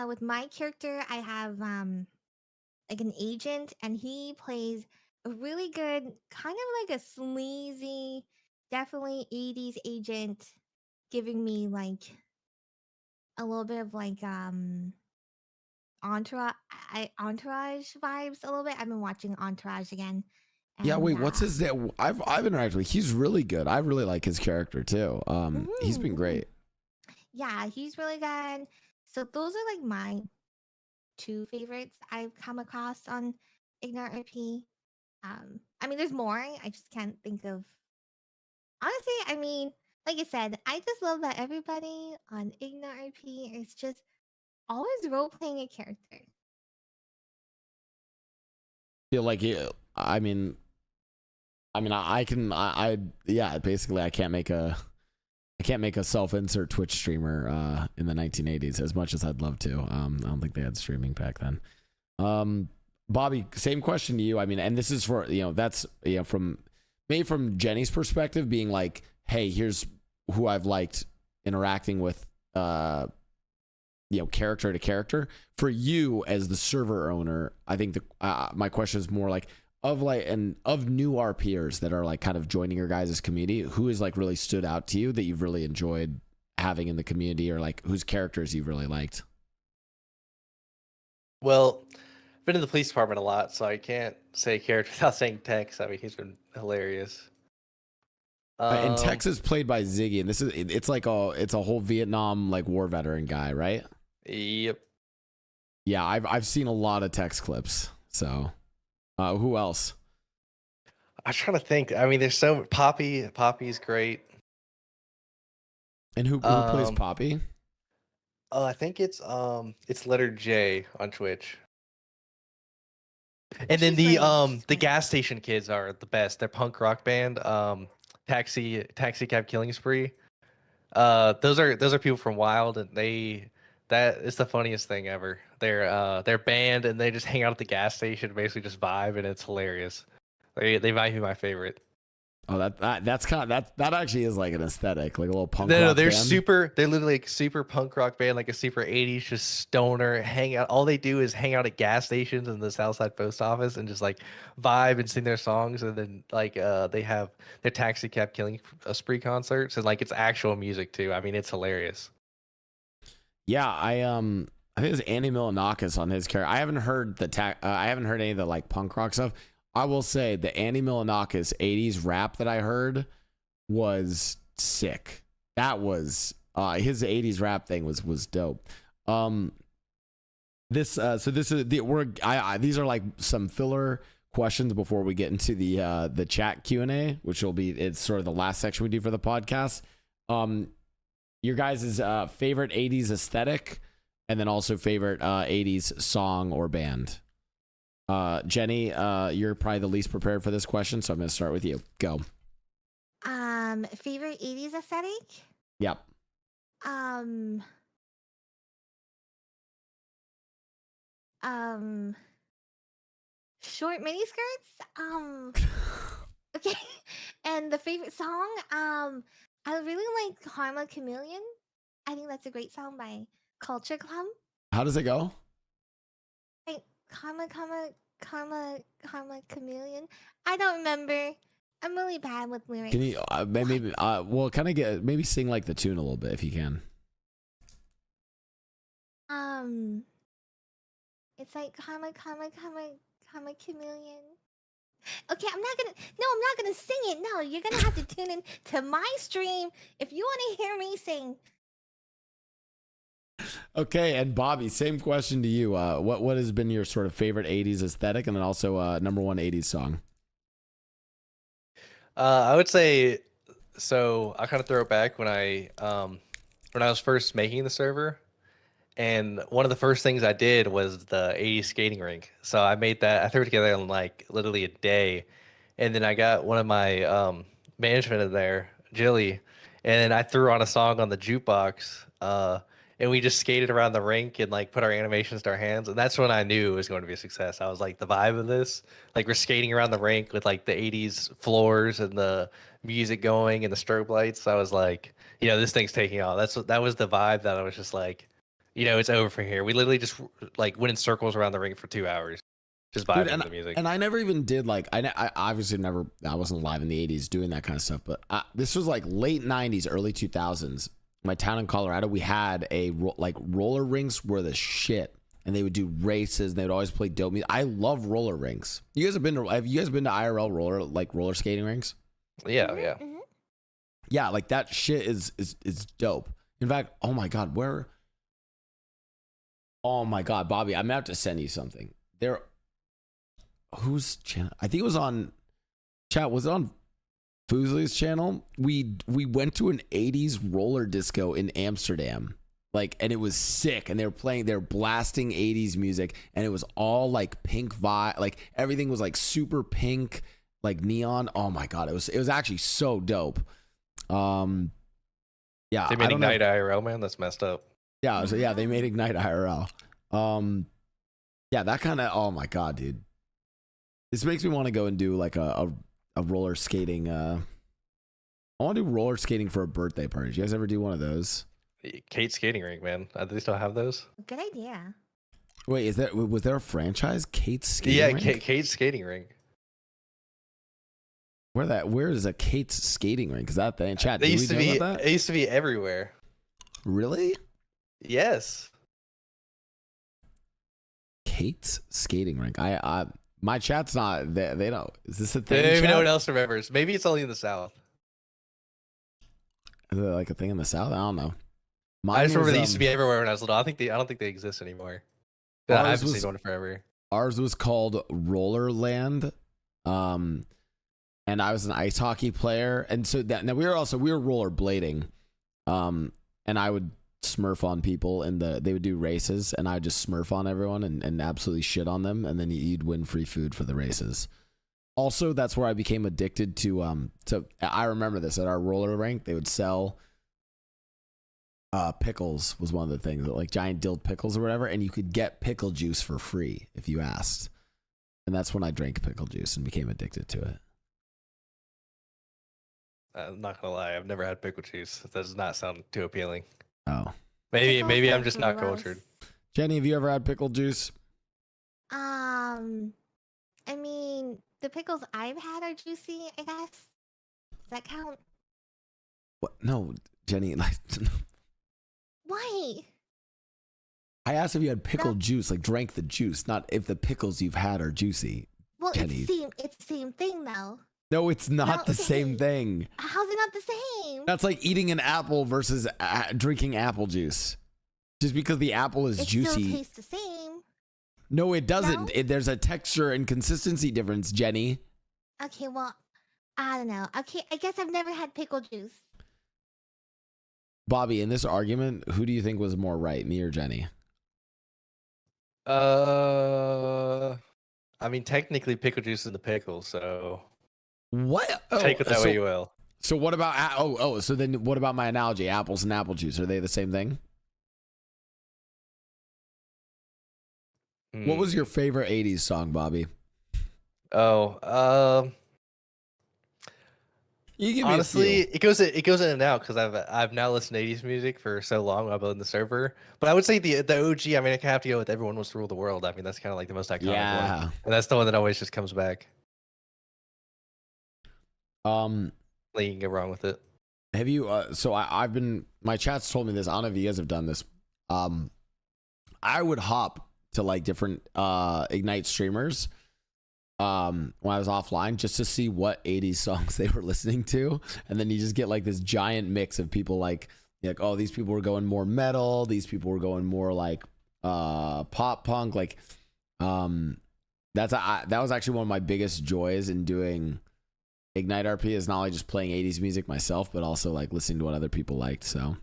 with my character, I have like an agent, and he plays a really good, kind of like a sleazy, definitely 80s agent, giving me like a little bit of like entourage vibes a little bit. I've been watching Entourage again. Yeah, wait, what's his name? I've interacted with. He's really good. I really like his character too. He's been great. Yeah, he's really good. So those are like my 2 favorites I've come across on Ignite RP. I mean, there's more. I just can't think of. Honestly, I mean, like I said, I just love that everybody on Ignite RP is just always role playing a character. Feel like I mean, basically I can't make a self-insert Twitch streamer in the 1980s as much as I'd love to. I don't think they had streaming back then. Bobby, same question to you. I mean, and this is for, that's, from Jenny's perspective, being like, hey, here's who I've liked interacting with, character to character. For you as the server owner, I think my question is more like, of new RPers that are like kind of joining your guys' community, who has like really stood out to you that you've really enjoyed having in the community, or like whose characters you've really liked? Well, I've been in the police department a lot, so I can't say character without saying Tex. I mean, he's been hilarious. And Tex is played by Ziggy, and it's a whole Vietnam like war veteran guy, right? Yep. Yeah, I've seen a lot of Tex clips. So, who else? I'm trying to think. I mean, there's so Poppy. Poppy's great. And who plays Poppy? Oh, I think it's letter J on Twitch. And then the gas station kids are the best. They're punk rock band. Taxi Cab Killing Spree. Those are people from Wild, and that is the funniest thing ever. They're band, and they just hang out at the gas station, basically just vibe, and it's hilarious. They might be my favorite. Oh, that's kind of that actually is like an aesthetic, like a little punk. No, rock they're band. they're literally like super punk rock band, like a super 80s, just stoner, hang out. All they do is hang out at gas stations and the Southside Post Office and just like vibe and sing their songs. And then like they have their Taxi Cab Killing Spree concerts, and like it's actual music too. I mean, it's hilarious. Yeah, I think it's Andy Milonakis on his character. I haven't heard I haven't heard any of the like punk rock stuff. I will say the Andy Milonakis 80s rap that I heard was sick. That was his 80s rap thing was dope. These are like some filler questions before we get into the chat Q&A, which it's sort of the last section we do for the podcast. Your guys' favorite 80s aesthetic, and then also favorite 80s song or band. Jenny, you're probably the least prepared for this question, so I'm going to start with you. Go. Favorite 80s aesthetic? Yep. Um, Short mini skirts. Okay. And the favorite song, I really like Karma Chameleon. I think that's a great song by Culture Club. How does it go? Like Karma Chameleon. I don't remember. I'm really bad with lyrics. Can you maybe well kind of get maybe sing like the tune a little bit if you can. It's like Karma Chameleon. Okay, I'm not gonna sing it. No, you're gonna have to tune in to my stream if you want to hear me sing. Okay, and Bobby, same question to you. What has been your sort of favorite 80s aesthetic, and then also number one 80s song? I would say, so I kind of throw it back when I was first making the server, and one of the first things I did was the 80s skating rink. So I made that. I threw it together in like literally a day, and then I got one of my management in there, Jilly, and I threw on a song on the jukebox. And we just skated around the rink and like put our animations to our hands, and that's when I knew it was going to be a success. I was like, the vibe of this, like we're skating around the rink with like the 80s floors and the music going and the strobe lights. I was like, this thing's taking off. That was the vibe that I was just like, it's over from here. We literally just like went in circles around the rink for 2 hours, just vibing to the music. And I never even did like I obviously never I wasn't alive in the 80s doing that kind of stuff, but this was like late 90s, early 2000s. My town in Colorado, we had like roller rinks were the shit, and they would do races, and they would always play dope music. I love roller rinks. Have you guys been to IRL roller skating rinks? Yeah, Mhm, yeah. mhm. Yeah, like that shit is dope. In fact, oh my god, oh my god, Bobby, I'm gonna have to send you something. Whose channel? I think it was on chat. Was it on Foozley's channel? We went to an 80s roller disco in Amsterdam, and it was sick, and they were blasting 80s music, and it was all like pink vibe, like everything was like super pink, like neon. Oh my god, it was actually so dope. Yeah, They made Ignite IRL, man. That's messed up. Yeah, so yeah, they made Ignite IRL. Yeah, that kind of, oh my god, dude, this makes me want to go and do like a roller skating. I want to do roller skating for a birthday party. Did you guys ever do one of those? Kate skating rink, man. Do they still have those? Good idea. Wait, was there a franchise? Kate's skating rink? Kate's skating rink. Where is a Kate's skating rink? Is that the in chat? They Did used we to know be. about that? It used to be everywhere. Really? Yes. Kate's skating rink. My chat's not. They don't. Is this a thing? Maybe chat? no one else remembers. Maybe it's only in the South. Is it like a thing in the South? I don't know. I just remember they used to be everywhere when I was little. I don't think they exist anymore. I haven't seen one forever. Ours was called Rollerland. And I was an ice hockey player, and so now we were rollerblading, and I would smurf on people, and they would do races, and I would just smurf on everyone and absolutely shit on them, and then you'd win free food for the races. Also, that's where I became addicted to I remember this at our roller rink. They would sell pickles was one of the things, like giant dill pickles or whatever, and you could get pickle juice for free if you asked. And that's when I drank pickle juice and became addicted to it. I'm not gonna lie, I've never had pickle juice. That does not sound too appealing. Oh, maybe I'm just not Gross. cultured. Jenny, have you ever had pickle juice? I mean, the pickles I've had are juicy, I guess. Does that count? What? No, Jenny. Why? I asked if you had pickle juice, like drank the juice, not if the pickles you've had are juicy. Well, Jenny. it's the same thing though. No, it's not No, the okay. same thing. How's it not the same? That's like eating an apple versus drinking apple juice. Just because the apple is It juicy. still tastes the same. No, it doesn't. No? There's a texture and consistency difference, Jenny. Okay, well, I don't know. Okay, I guess I've never had pickle juice. Bobby, in this argument, who do you think was more right, me or Jenny? I mean, technically, pickle juice is the pickle, so What? take it that so way you will. So what about so then what about my analogy? Apples and apple juice, are they the same thing? What was your favorite 80s song, Bobby? Oh, You give honestly, me a it goes in and out because I've now listened to 80s music for so long while building the server. But I would say the OG. I mean, I have to go with "Everyone Wants to Rule the World." I mean, that's kind of like the most iconic yeah. one, and that's the one that always just comes back. Like, you can go wrong with it. Have you so I've been, my chat's told me this, I don't know if you guys have done this. I would hop to like different Ignite streamers when I was offline just to see what 80s songs they were listening to, and then you just get like this giant mix of people like oh, these people were going more metal, these people were going more like pop punk, like that was actually one of my biggest joys in doing Ignite RP, is not only just playing 80s music myself, but also like listening to what other people liked. So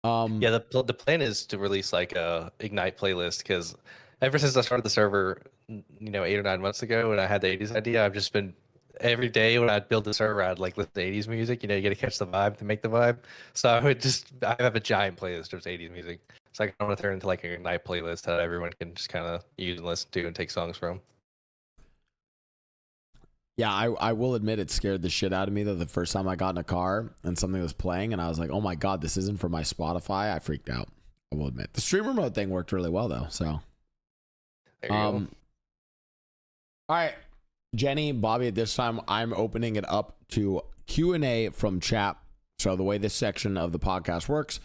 yeah, the plan is to release like a Ignite playlist, because ever since I started the server, 8 or 9 months ago, when I had the 80s idea, I've just been every day when I'd build the server, I'd like listen to 80s music. You got to catch the vibe to make the vibe. So I have a giant playlist of 80s music. So I want to turn into like an Ignite playlist that everyone can just kind of use and listen to and take songs from. yeah, I will admit it scared the shit out of me though the first time I got in a car and something was playing and I was like, oh my god, this isn't for my Spotify. I freaked out. I will admit the streamer mode thing worked really well though. So There you go. all right, Jenny, Bobby, at this time I'm opening it up to Q&A from chat. So the way this section of the podcast works,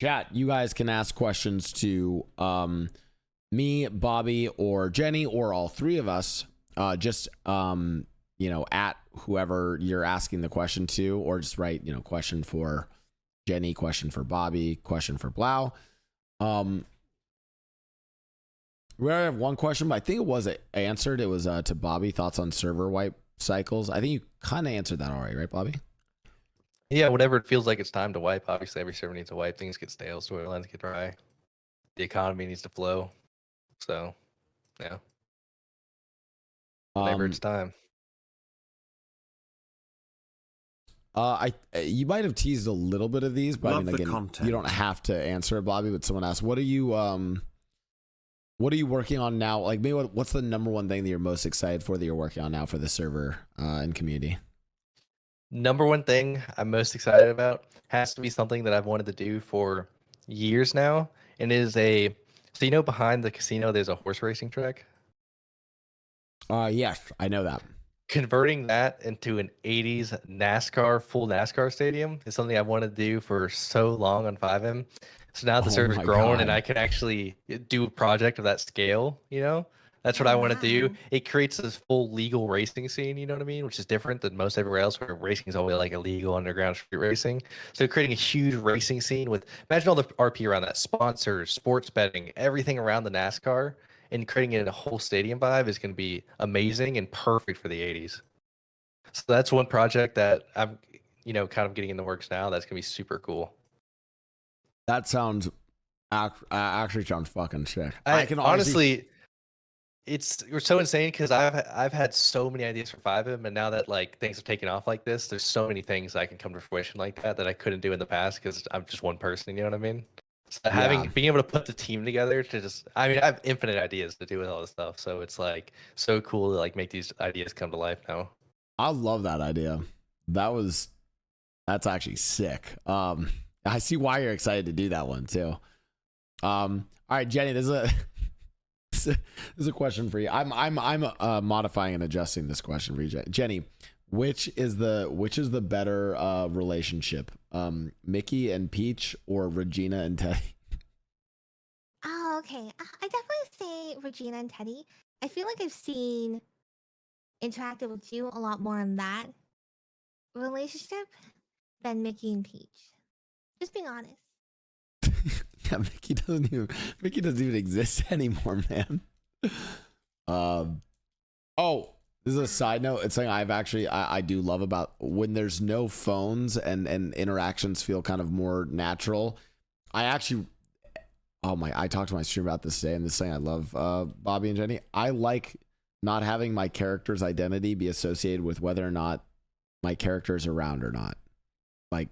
chat, you guys can ask questions to me, Bobby, or Jenny, or all three of us. Just at whoever you're asking the question to, or just write question for Jenny, question for Bobby, question for Blau. We already have one question, but I think it was answered. It was to Bobby, thoughts on server wipe cycles. I think you kind of answered that already, right, Bobby? Yeah, whenever it feels like it's time to wipe. Obviously, every server needs to wipe. Things get stale, storylines get dry. The economy needs to flow. So, yeah. Whenever it's time. You might have teased a little bit of these, but Love I mean, the again, content. you don't have to answer it, Bobby. But someone asked, what are you working on now? Like, maybe what's the number one thing that you're most excited for that you're working on now for the server and community? Number one thing I'm most excited about has to be something that I've wanted to do for years now, and is so behind the casino there's a horse racing track. Yes, I know that. Converting that into an 80s full NASCAR stadium is something I've wanted to do for so long on 5M. So now the Oh server's my growing and God. I can actually do a project of that scale, That's what I want to do. Wow. It creates this full legal racing scene, you know what I mean? Which is different than most everywhere else, where racing is always like illegal underground street racing. So creating a huge racing scene with, imagine all the RP around that, sponsors, sports betting, everything around the NASCAR, and creating it in a whole stadium vibe is going to be amazing and perfect for the 80s. So that's one project that I'm, kind of getting in the works now. That's going to be super cool. That sounds actually sounds fucking sick. I can honestly, we're so insane because I've had so many ideas for 5M, and now that like things have taken off like this, there's so many things that can come to fruition like that I couldn't do in the past because I'm just one person. You know what I mean? So being able to put the team together to I have infinite ideas to do with all this stuff. So it's like so cool to like make these ideas come to life now. I love that idea. That's actually sick. I see why you're excited to do that one too. All right, Jenny, this is a question for you. I'm modifying and adjusting this question for you, Jenny. Which is the better relationship, Mickey and Peach or Regina and Teddy? Oh, okay. I definitely say Regina and Teddy. I feel like I've interacted with you a lot more in that relationship than Mickey and Peach. Just being honest. Yeah, Mickey doesn't even exist anymore, man. Oh, this is a side note. It's something I do love about when there's no phones and interactions feel kind of more natural. I talked to my stream about this today, and this thing I love, Bobby and Jenny. I like not having my character's identity be associated with whether or not my character's around or not. Like,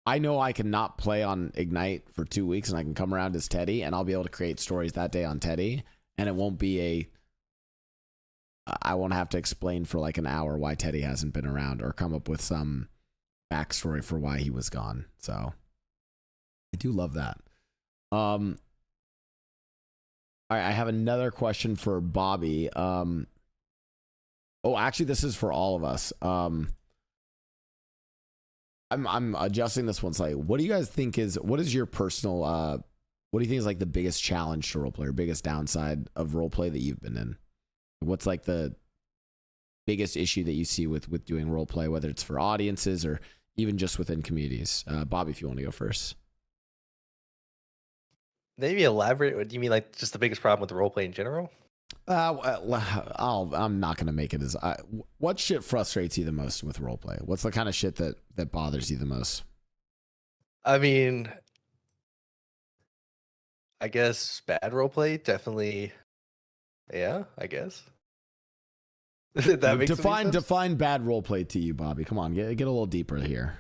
I know I can not play on Ignite for 2 weeks and I can come around as Teddy and I'll be able to create stories that day on Teddy, and it won't be I won't have to explain for like an hour why Teddy hasn't been around or come up with some backstory for why he was gone. So I do love that. All right, I have another question for Bobby. Oh, actually, this is for all of us. I'm adjusting this one slightly. What do you guys think what is your personal what do you think is like the biggest challenge to roleplay or biggest downside of roleplay that you've been in? What's like the biggest issue that you see with doing roleplay, whether it's for audiences or even just within communities? Bobby, if you want to go first. Maybe elaborate. What do you mean, like just the biggest problem with the roleplay in general? I'm not gonna make it as. What shit frustrates you the most with roleplay? What's the kind of shit that bothers you the most? I mean, I guess bad roleplay, definitely. Yeah, I guess. That makes define bad roleplay to you, Bobby. Come on, get a little deeper here.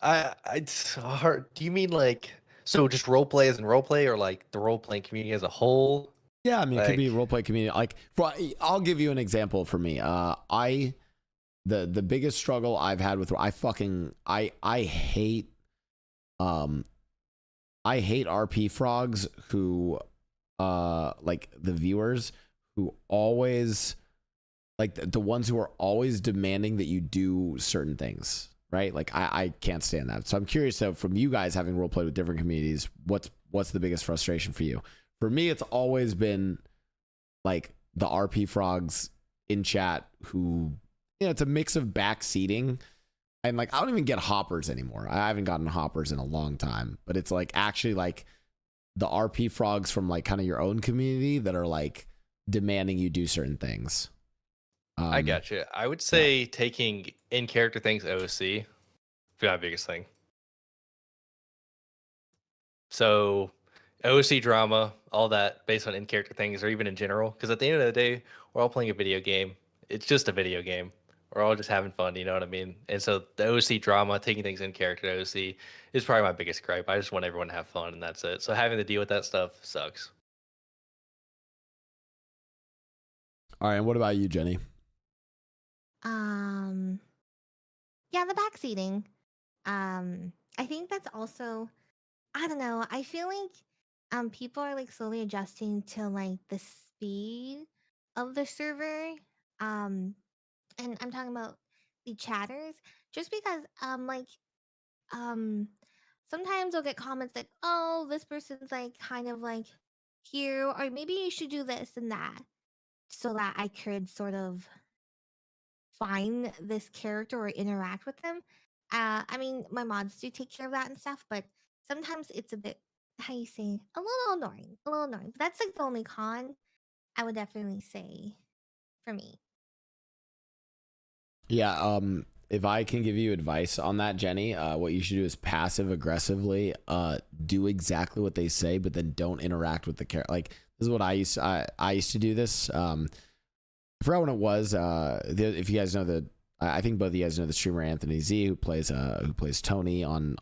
It's hard. Do you mean like so just roleplay as in roleplay, or like the role playing community as a whole? Yeah, I mean, it could be Like, roleplay community. Like, I'll give you an example for me. The biggest struggle I've had with I hate RP frogs who like the viewers who always like the ones who are always demanding that you do certain things, right? Like I can't stand that. So I'm curious though, from you guys having roleplayed with different communities, what's the biggest frustration for you? For me, it's always been like the RP frogs in chat who, it's a mix of backseating and like I don't even get hoppers anymore. I haven't gotten hoppers in a long time, but it's like actually like the RP frogs from like kind of your own community that are like demanding you do certain things. I got you. I would say taking in character things OC be my biggest thing. So OC drama, all that based on in character things, or even in general, because at the end of the day, we're all playing a video game. It's just a video game. We're all just having fun, you know what I mean? And so the OC drama, taking things in character OC, is probably my biggest gripe. I just want everyone to have fun, and that's it. So having to deal with that stuff sucks. All right, and what about you, Jenny? Yeah, the backseating. I think that's also, I don't know. I feel like people are like slowly adjusting to like the speed of the server. And I'm talking about the chatters, just because sometimes I'll get comments like, oh, this person's like kind of like here, or maybe you should do this and that, so that I could sort of find this character or interact with them. I mean, my mods do take care of that and stuff, but sometimes it's a bit, how you say, a little annoying, a little annoying. But that's like the only con I would definitely say for me. Yeah, if I can give you advice on that, Jenny, what you should do is passive aggressively do exactly what they say, but then don't interact with the character. Like this is what I used to do this. I forgot when it was. If you guys know I think both of you guys know the streamer Anthony Z, who plays Tony on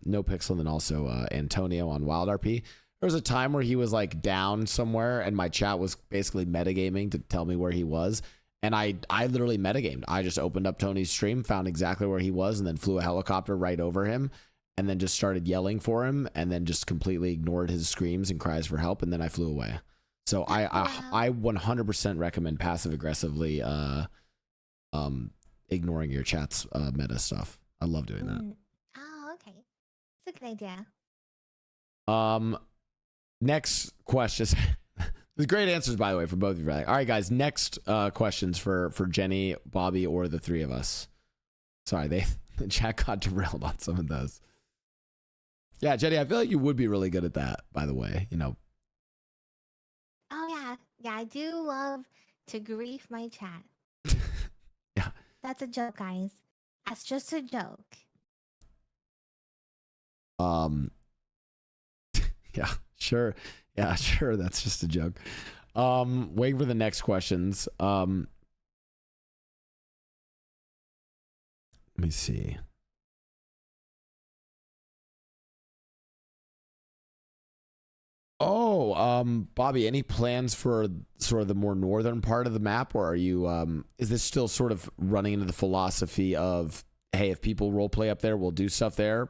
No Pixel, and then also Antonio on Wild RP. There was a time where he was like down somewhere, and my chat was basically metagaming to tell me where he was. And I literally metagamed. I just opened up Tony's stream, found exactly where he was, and then flew a helicopter right over him, and then just started yelling for him, and then just completely ignored his screams and cries for help, and then I flew away. So I 100% recommend passive aggressively ignoring your chat's meta stuff. I love doing that. Oh, okay. It's a good idea. Next question. There's great answers, by the way, for both of you. All right, guys. Next questions for Jenny, Bobby, or the three of us. Sorry, the chat got derailed on some of those. Yeah, Jenny, I feel like you would be really good at that, by the way. Oh yeah, yeah. I do love to grief my chat. Yeah. That's a joke, guys. That's just a joke. Yeah, sure. Yeah, sure. That's just a joke. Waiting for the next questions. Let me see. Oh, Bobby, any plans for sort of the more northern part of the map, or are you is this still sort of running into the philosophy of, hey, if people role play up there, we'll do stuff there?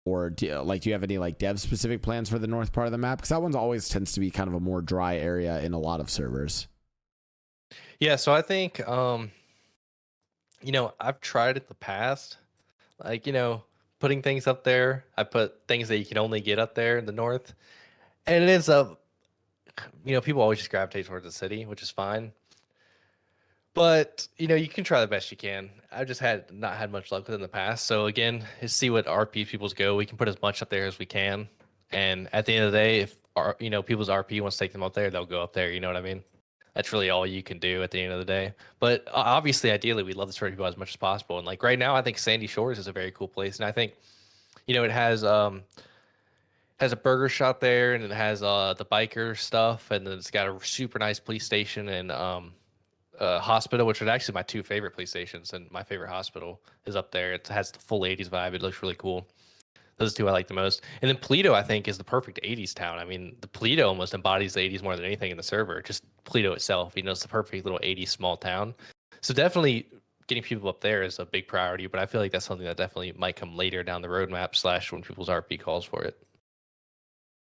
Or do you have any like dev specific plans for the north part of the map? Because that one's always tends to be kind of a more dry area in a lot of servers. Yeah, so I think I've tried in the past, like, putting things up there. I put things that you can only get up there in the north. And it ends up, people always just gravitate towards the city, which is fine. But, you can try the best you can. I've just not had much luck with it in the past. So again, is see what RP people's go. We can put as much up there as we can. And at the end of the day, if people's RP wants to take them up there, they'll go up there. You know what I mean? That's really all you can do at the end of the day. But obviously, ideally, we'd love to serve people as much as possible. And like right now, I think Sandy Shores is a very cool place. And I think, it has a burger shop there, and it has the biker stuff, and then it's got a super nice police station and hospital, which are actually my two favorite police stations, and my favorite hospital is up there. It has the full 80s vibe. It looks really cool. Those two I like the most. And then Paleto, I think, is the perfect 80s town. I mean, the Paleto almost embodies the 80s more than anything in the server. Just Paleto itself, it's the perfect little 80s small town. So definitely getting people up there is a big priority, but I feel like that's something that definitely might come later down the roadmap / when people's RP calls for it.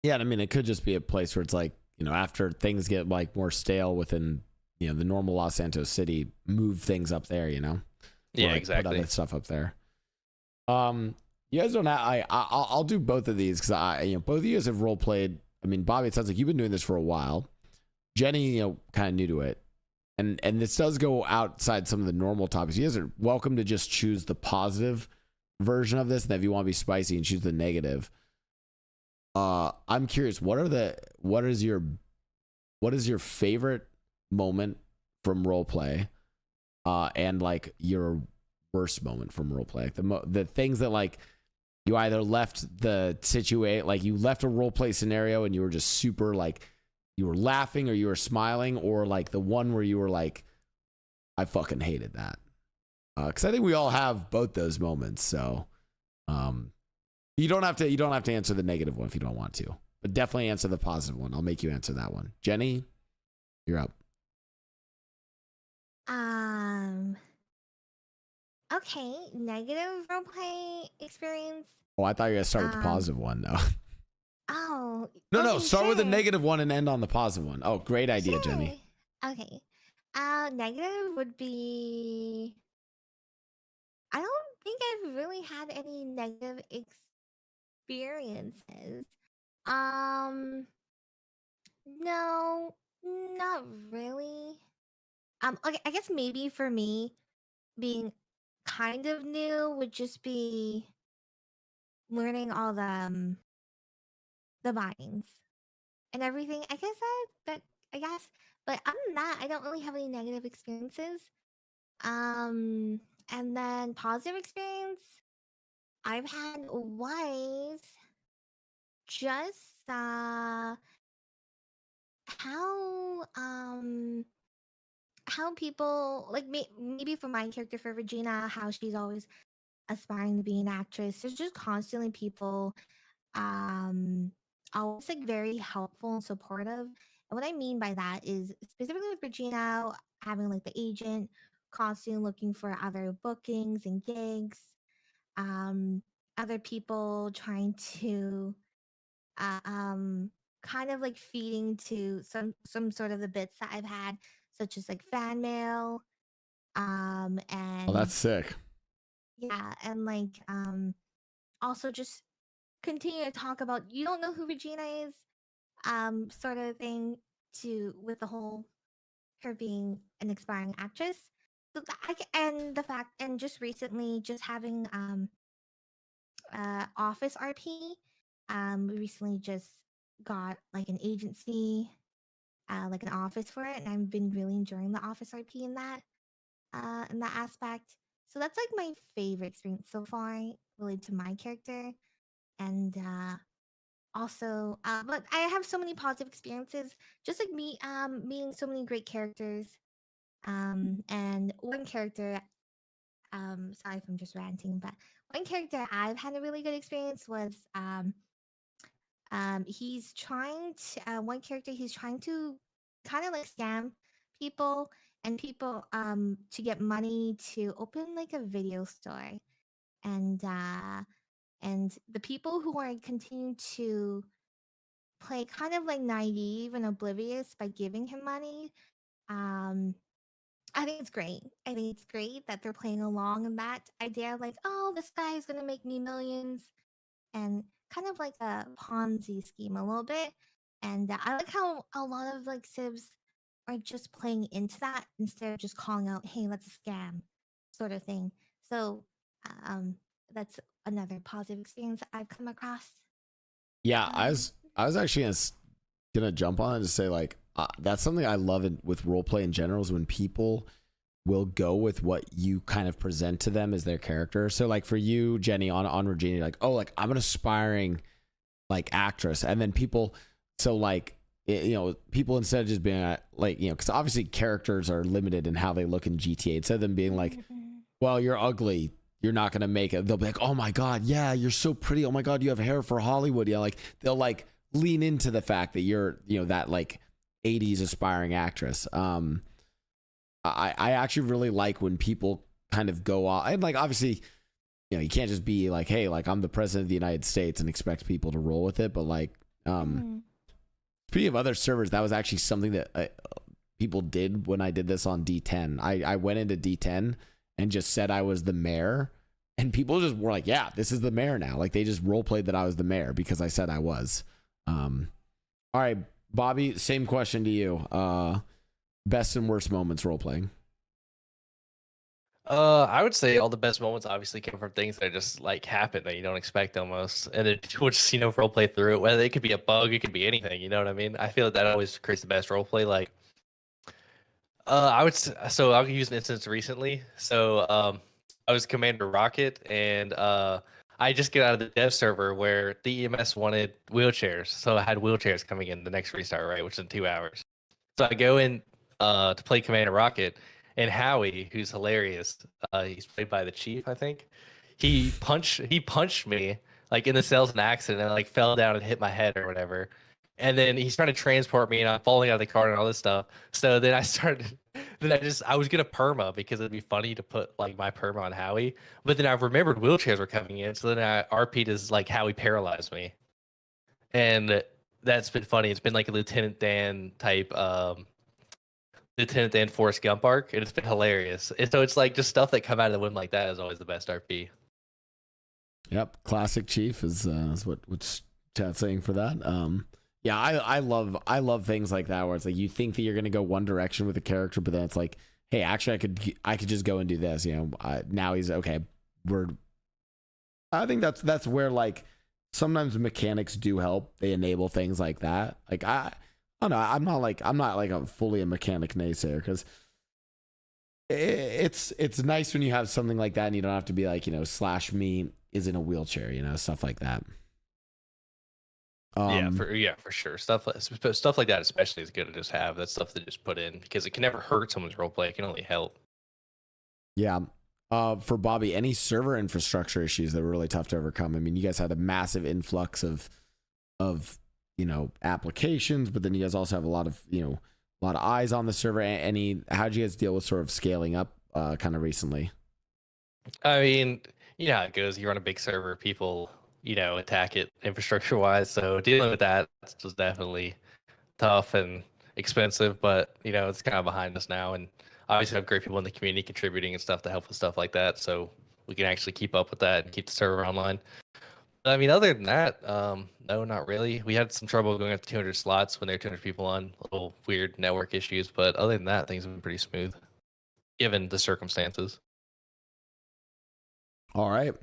Yeah, I mean, it could just be a place where it's like, after things get like more stale within, the normal Los Santos city, move things up there, Yeah, like, exactly. Put other stuff up there. You guys don't have, I'll do both of these because both of you guys have role played. I mean, Bobby, it sounds like you've been doing this for a while. Jenny, kind of new to it. And this does go outside some of the normal topics. You guys are welcome to just choose the positive version of this. And if you want to be spicy and choose the negative, I'm curious, what is your favorite moment from roleplay, and like your worst moment from roleplay? Like the things that like you either left the situation, like you left a roleplay scenario and you were just super like you were laughing or you were smiling, or like the one where you were like, I fucking hated that. Because I think we all have both those moments. So, you don't have to answer the negative one if you don't want to, but definitely answer the positive one. I'll make you answer that one. Jenny, you're up. Okay, negative roleplay experience. Oh, I thought you were gonna start with the positive one. No. Oh. No, okay, start with the sure. negative one and end on the positive one. Oh, great idea, Sure. Jenny. Okay. Negative would be. I don't think I've really had any negative experiences. No, not really. Okay, I guess maybe for me, being kind of new would just be learning all the binds and everything. I guess but other than that, I don't really have any negative experiences. And then positive experience I've had was just how how people like maybe for my character, for Regina, how she's always aspiring to be an actress. There's just constantly people always like very helpful and supportive. And what I mean by that is specifically with Regina having like the agent constantly looking for other bookings and gigs, um other people trying to uh, um kind of like feeding to some sort of the bits that I've had, such as like fan mail, Oh, and that's sick. yeah, and like also just continue to talk about you don't know who Regina is, sort of thing, to with the whole her being an aspiring actress. So and the fact, and just recently just having office RP. We recently just got like an agency, like an office for it, and I've been really enjoying the office RP in that aspect. So that's like my favorite experience so far related to my character. And also but I have so many positive experiences, just like me meeting so many great characters. And one character sorry if I'm just ranting, but one character I've had a really good experience was he's trying to one character he's trying to kind of like scam people and people to get money to open like a video store, and the people who are continuing to play kind of like naive and oblivious by giving him money. um I think it's great. I think it's great that they're playing along in that idea, like, oh, this guy is gonna make me millions, and kind of like a Ponzi scheme a little bit. And I like how a lot of like civs are just playing into that instead of just calling out, "Hey, let's scam," sort of thing. So um, that's another positive experience that I've come across. Yeah, Um, I was actually gonna jump on it and say like that's something I love with role play in general is when people will go with what you kind of present to them as their character. So like for you, Jenny, on Regina, like, oh, like I'm an aspiring like actress, and then people, so like people instead of just being like because obviously characters are limited in how they look in GTA. Instead of them being like, well, you're ugly, you're not gonna make it, they'll be like, oh my god, yeah, you're so pretty, oh my god, you have hair for Hollywood. Yeah, like they'll like lean into the fact that you're that like 80s aspiring actress. I actually really like when people kind of go off, and like obviously you can't just be like, hey, like I'm the president of the United States and expect people to roll with it. But like speaking of other servers, that was actually something that people did when I did this on D10. I went into D10 and just said I was the mayor, and people just were like, yeah, this is the mayor now. Like they just role played that I was the mayor because I said I was. All right, Bobby, same question to you. Best and worst moments role playing. I would say all the best moments obviously come from things that just like happen that you don't expect almost, and then people just role play through it. Whether it could be a bug, it could be anything. You know what I mean? I feel that always creates the best role play. Like, so I'll use an instance recently. So I was Commander Rocket, and I just get out of the dev server where the EMS wanted wheelchairs, so I had wheelchairs coming in the next restart, right, which is in 2 hours. So I go in to play Commander Rocket, and Howie, who's hilarious, he's played by the Chief, I think. He punched me like in the sales and accident, and like fell down and hit my head or whatever. And then he's trying to transport me, and I'm falling out of the car and all this stuff. So then I started. Then I was gonna perma because it'd be funny to put like my perma on Howie. But then I remembered wheelchairs were coming in, so then I RP'd as like Howie paralyzed me, and that's been funny. It's been like a Lieutenant Dan type Lieutenant Dan Forrest Gump arc, and it's been hilarious. And so it's like just stuff that come out of the whim like that is always the best RP. Yep, classic Chief is what's chat saying for that. Yeah, I love things like that where it's like you think that you're gonna go one direction with a character, but then it's like, hey, actually I could just go and do this. Now he's okay. I think that's where like sometimes mechanics do help. They enable things like that. Like I don't know. I'm not like a fully a mechanic naysayer because it's nice when you have something like that and you don't have to be like slash me is in a wheelchair, stuff like that. For sure. Stuff like that especially is good to just have. That stuff to just put in because it can never hurt someone's roleplay. It can only help. Yeah. For Bobby, any server infrastructure issues that were really tough to overcome? I mean, you guys had a massive influx of applications, but then you guys also have a lot of eyes on the server. How did you guys deal with sort of scaling up kind of recently? I mean, you know how it goes. You run a big server, people attack it infrastructure wise. So dealing with that was definitely tough and expensive, but it's kind of behind us now. And obviously have great people in the community contributing and stuff to help with stuff like that. So we can actually keep up with that and keep the server online. I mean, other than that, no, not really. We had some trouble going up to 200 slots when there were 200 people on, little weird network issues. But other than that, things have been pretty smooth, given the circumstances. All right.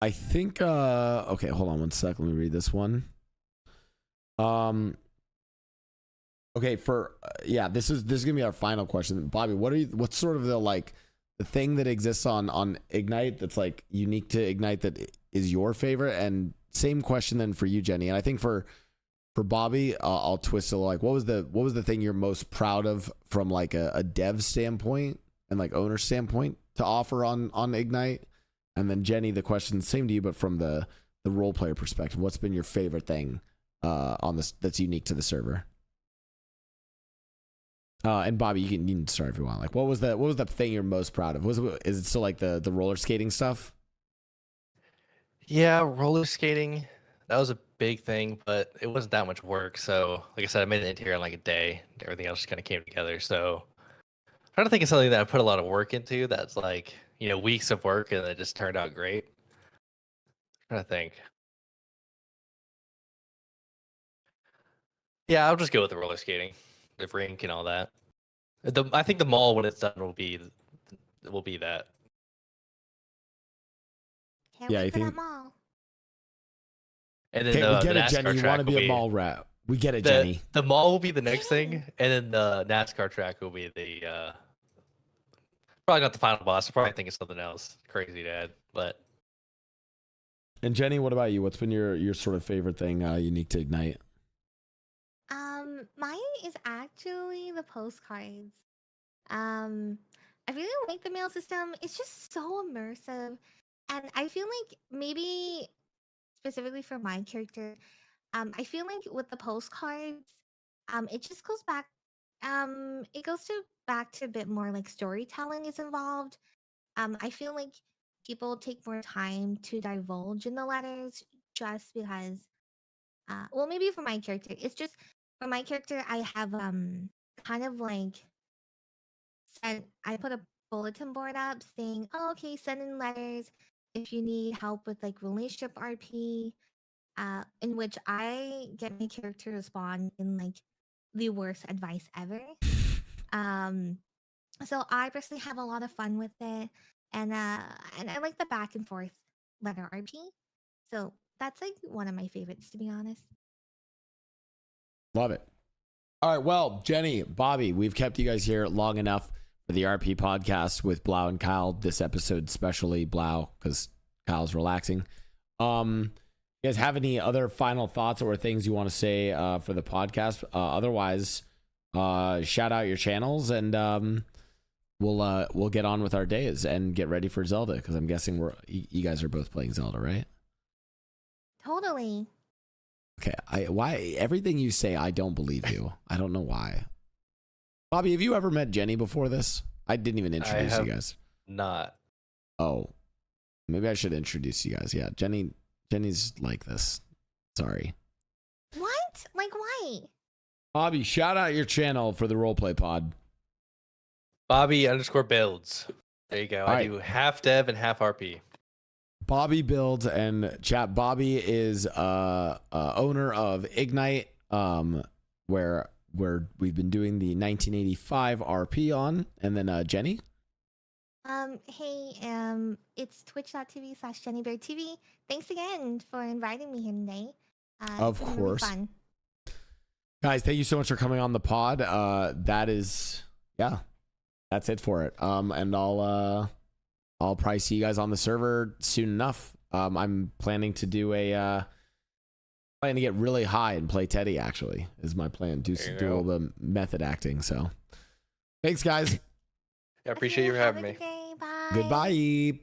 I think okay, hold on one sec. Let me read this one. Okay, this is gonna be our final question. Bobby, what's sort of the thing that exists on Ignite that's like unique to Ignite that is your favorite? And same question then for you, Jenny. And I think for For Bobby, I'll twist it like, what was the thing you're most proud of from like a dev standpoint and like owner standpoint to offer on Ignite? And then Jenny, the question same to you, but from the role player perspective, what's been your favorite thing on this that's unique to the server? And Bobby, you can start if you want. Like, what was the thing you're most proud of? Is it still like the roller skating stuff? Yeah, roller skating. That was a big thing, but it wasn't that much work. So, like I said, I made an interior in like a day. Everything else just kind of came together. So, I'm trying to think of something that I put a lot of work into. That's like weeks of work, and it just turned out great. I'm trying to think. Yeah, I'll just go with the roller skating, the rink, and all that. I think the mall when it's done will be that. Can't Yeah, wait I for that think- mall. And then Okay, we get the it, NASCAR Jenny. You track want to be will a be mall rat. We get it, the, Jenny. the mall will be the next thing, and then the NASCAR track will be the probably not the final boss. I'll probably think of something else crazy to add, but And Jenny, what about you? What's been your sort of favorite thing unique to Ignite? Mine is actually the postcards. I really like the mail system. It's just so immersive, and I feel like maybe specifically for my character, I feel like with the postcards, it just goes back. It goes to back to a bit more like storytelling is involved. I feel like people take more time to divulge in the letters just because well maybe for my character it's just for my character I have kind of like I put a bulletin board up saying, oh, okay, send in letters if you need help with like relationship RP, in which I get my character to respond in like the worst advice ever. um so I personally have a lot of fun with it, and I like the back and forth letter RP. So that's like one of my favorites, to be honest. Love it. All right, well, Jenny, Bobby, we've kept you guys here long enough for the RP podcast with Blau and Kyle. This episode, especially Blau, because Kyle's relaxing. You guys have any other final thoughts or things you want to say for the podcast? Otherwise, shout out your channels, and we'll get on with our days and get ready for Zelda, because I'm guessing you guys are both playing Zelda, right? Totally. Okay, why everything you say, I don't believe you. I don't know why. Bobby, have you ever met Jenny before this? I didn't even introduce you guys. not. Oh, maybe I should introduce you guys. Yeah, Jenny's like this. Sorry. What? Like, why? Bobby, shout out your channel for the roleplay pod. Bobby_builds. There you go. All I right. do half dev and half RP. Bobby builds, and chat. Bobby is owner of Ignite, where we've been doing the 1985 RP on, and then Jenny. Hey, it's twitch.tv/JennybearTV. Thanks again for inviting me here today. Of it's been course. really fun. Guys, thank you so much for coming on the pod. That's it for it. And I'll probably see you guys on the server soon enough. I'm planning to do plan to get really high and play Teddy, actually, is my plan. Do a little bit of method acting. So thanks, guys. I appreciate you Okay, have having a me. good day. Bye. Goodbye.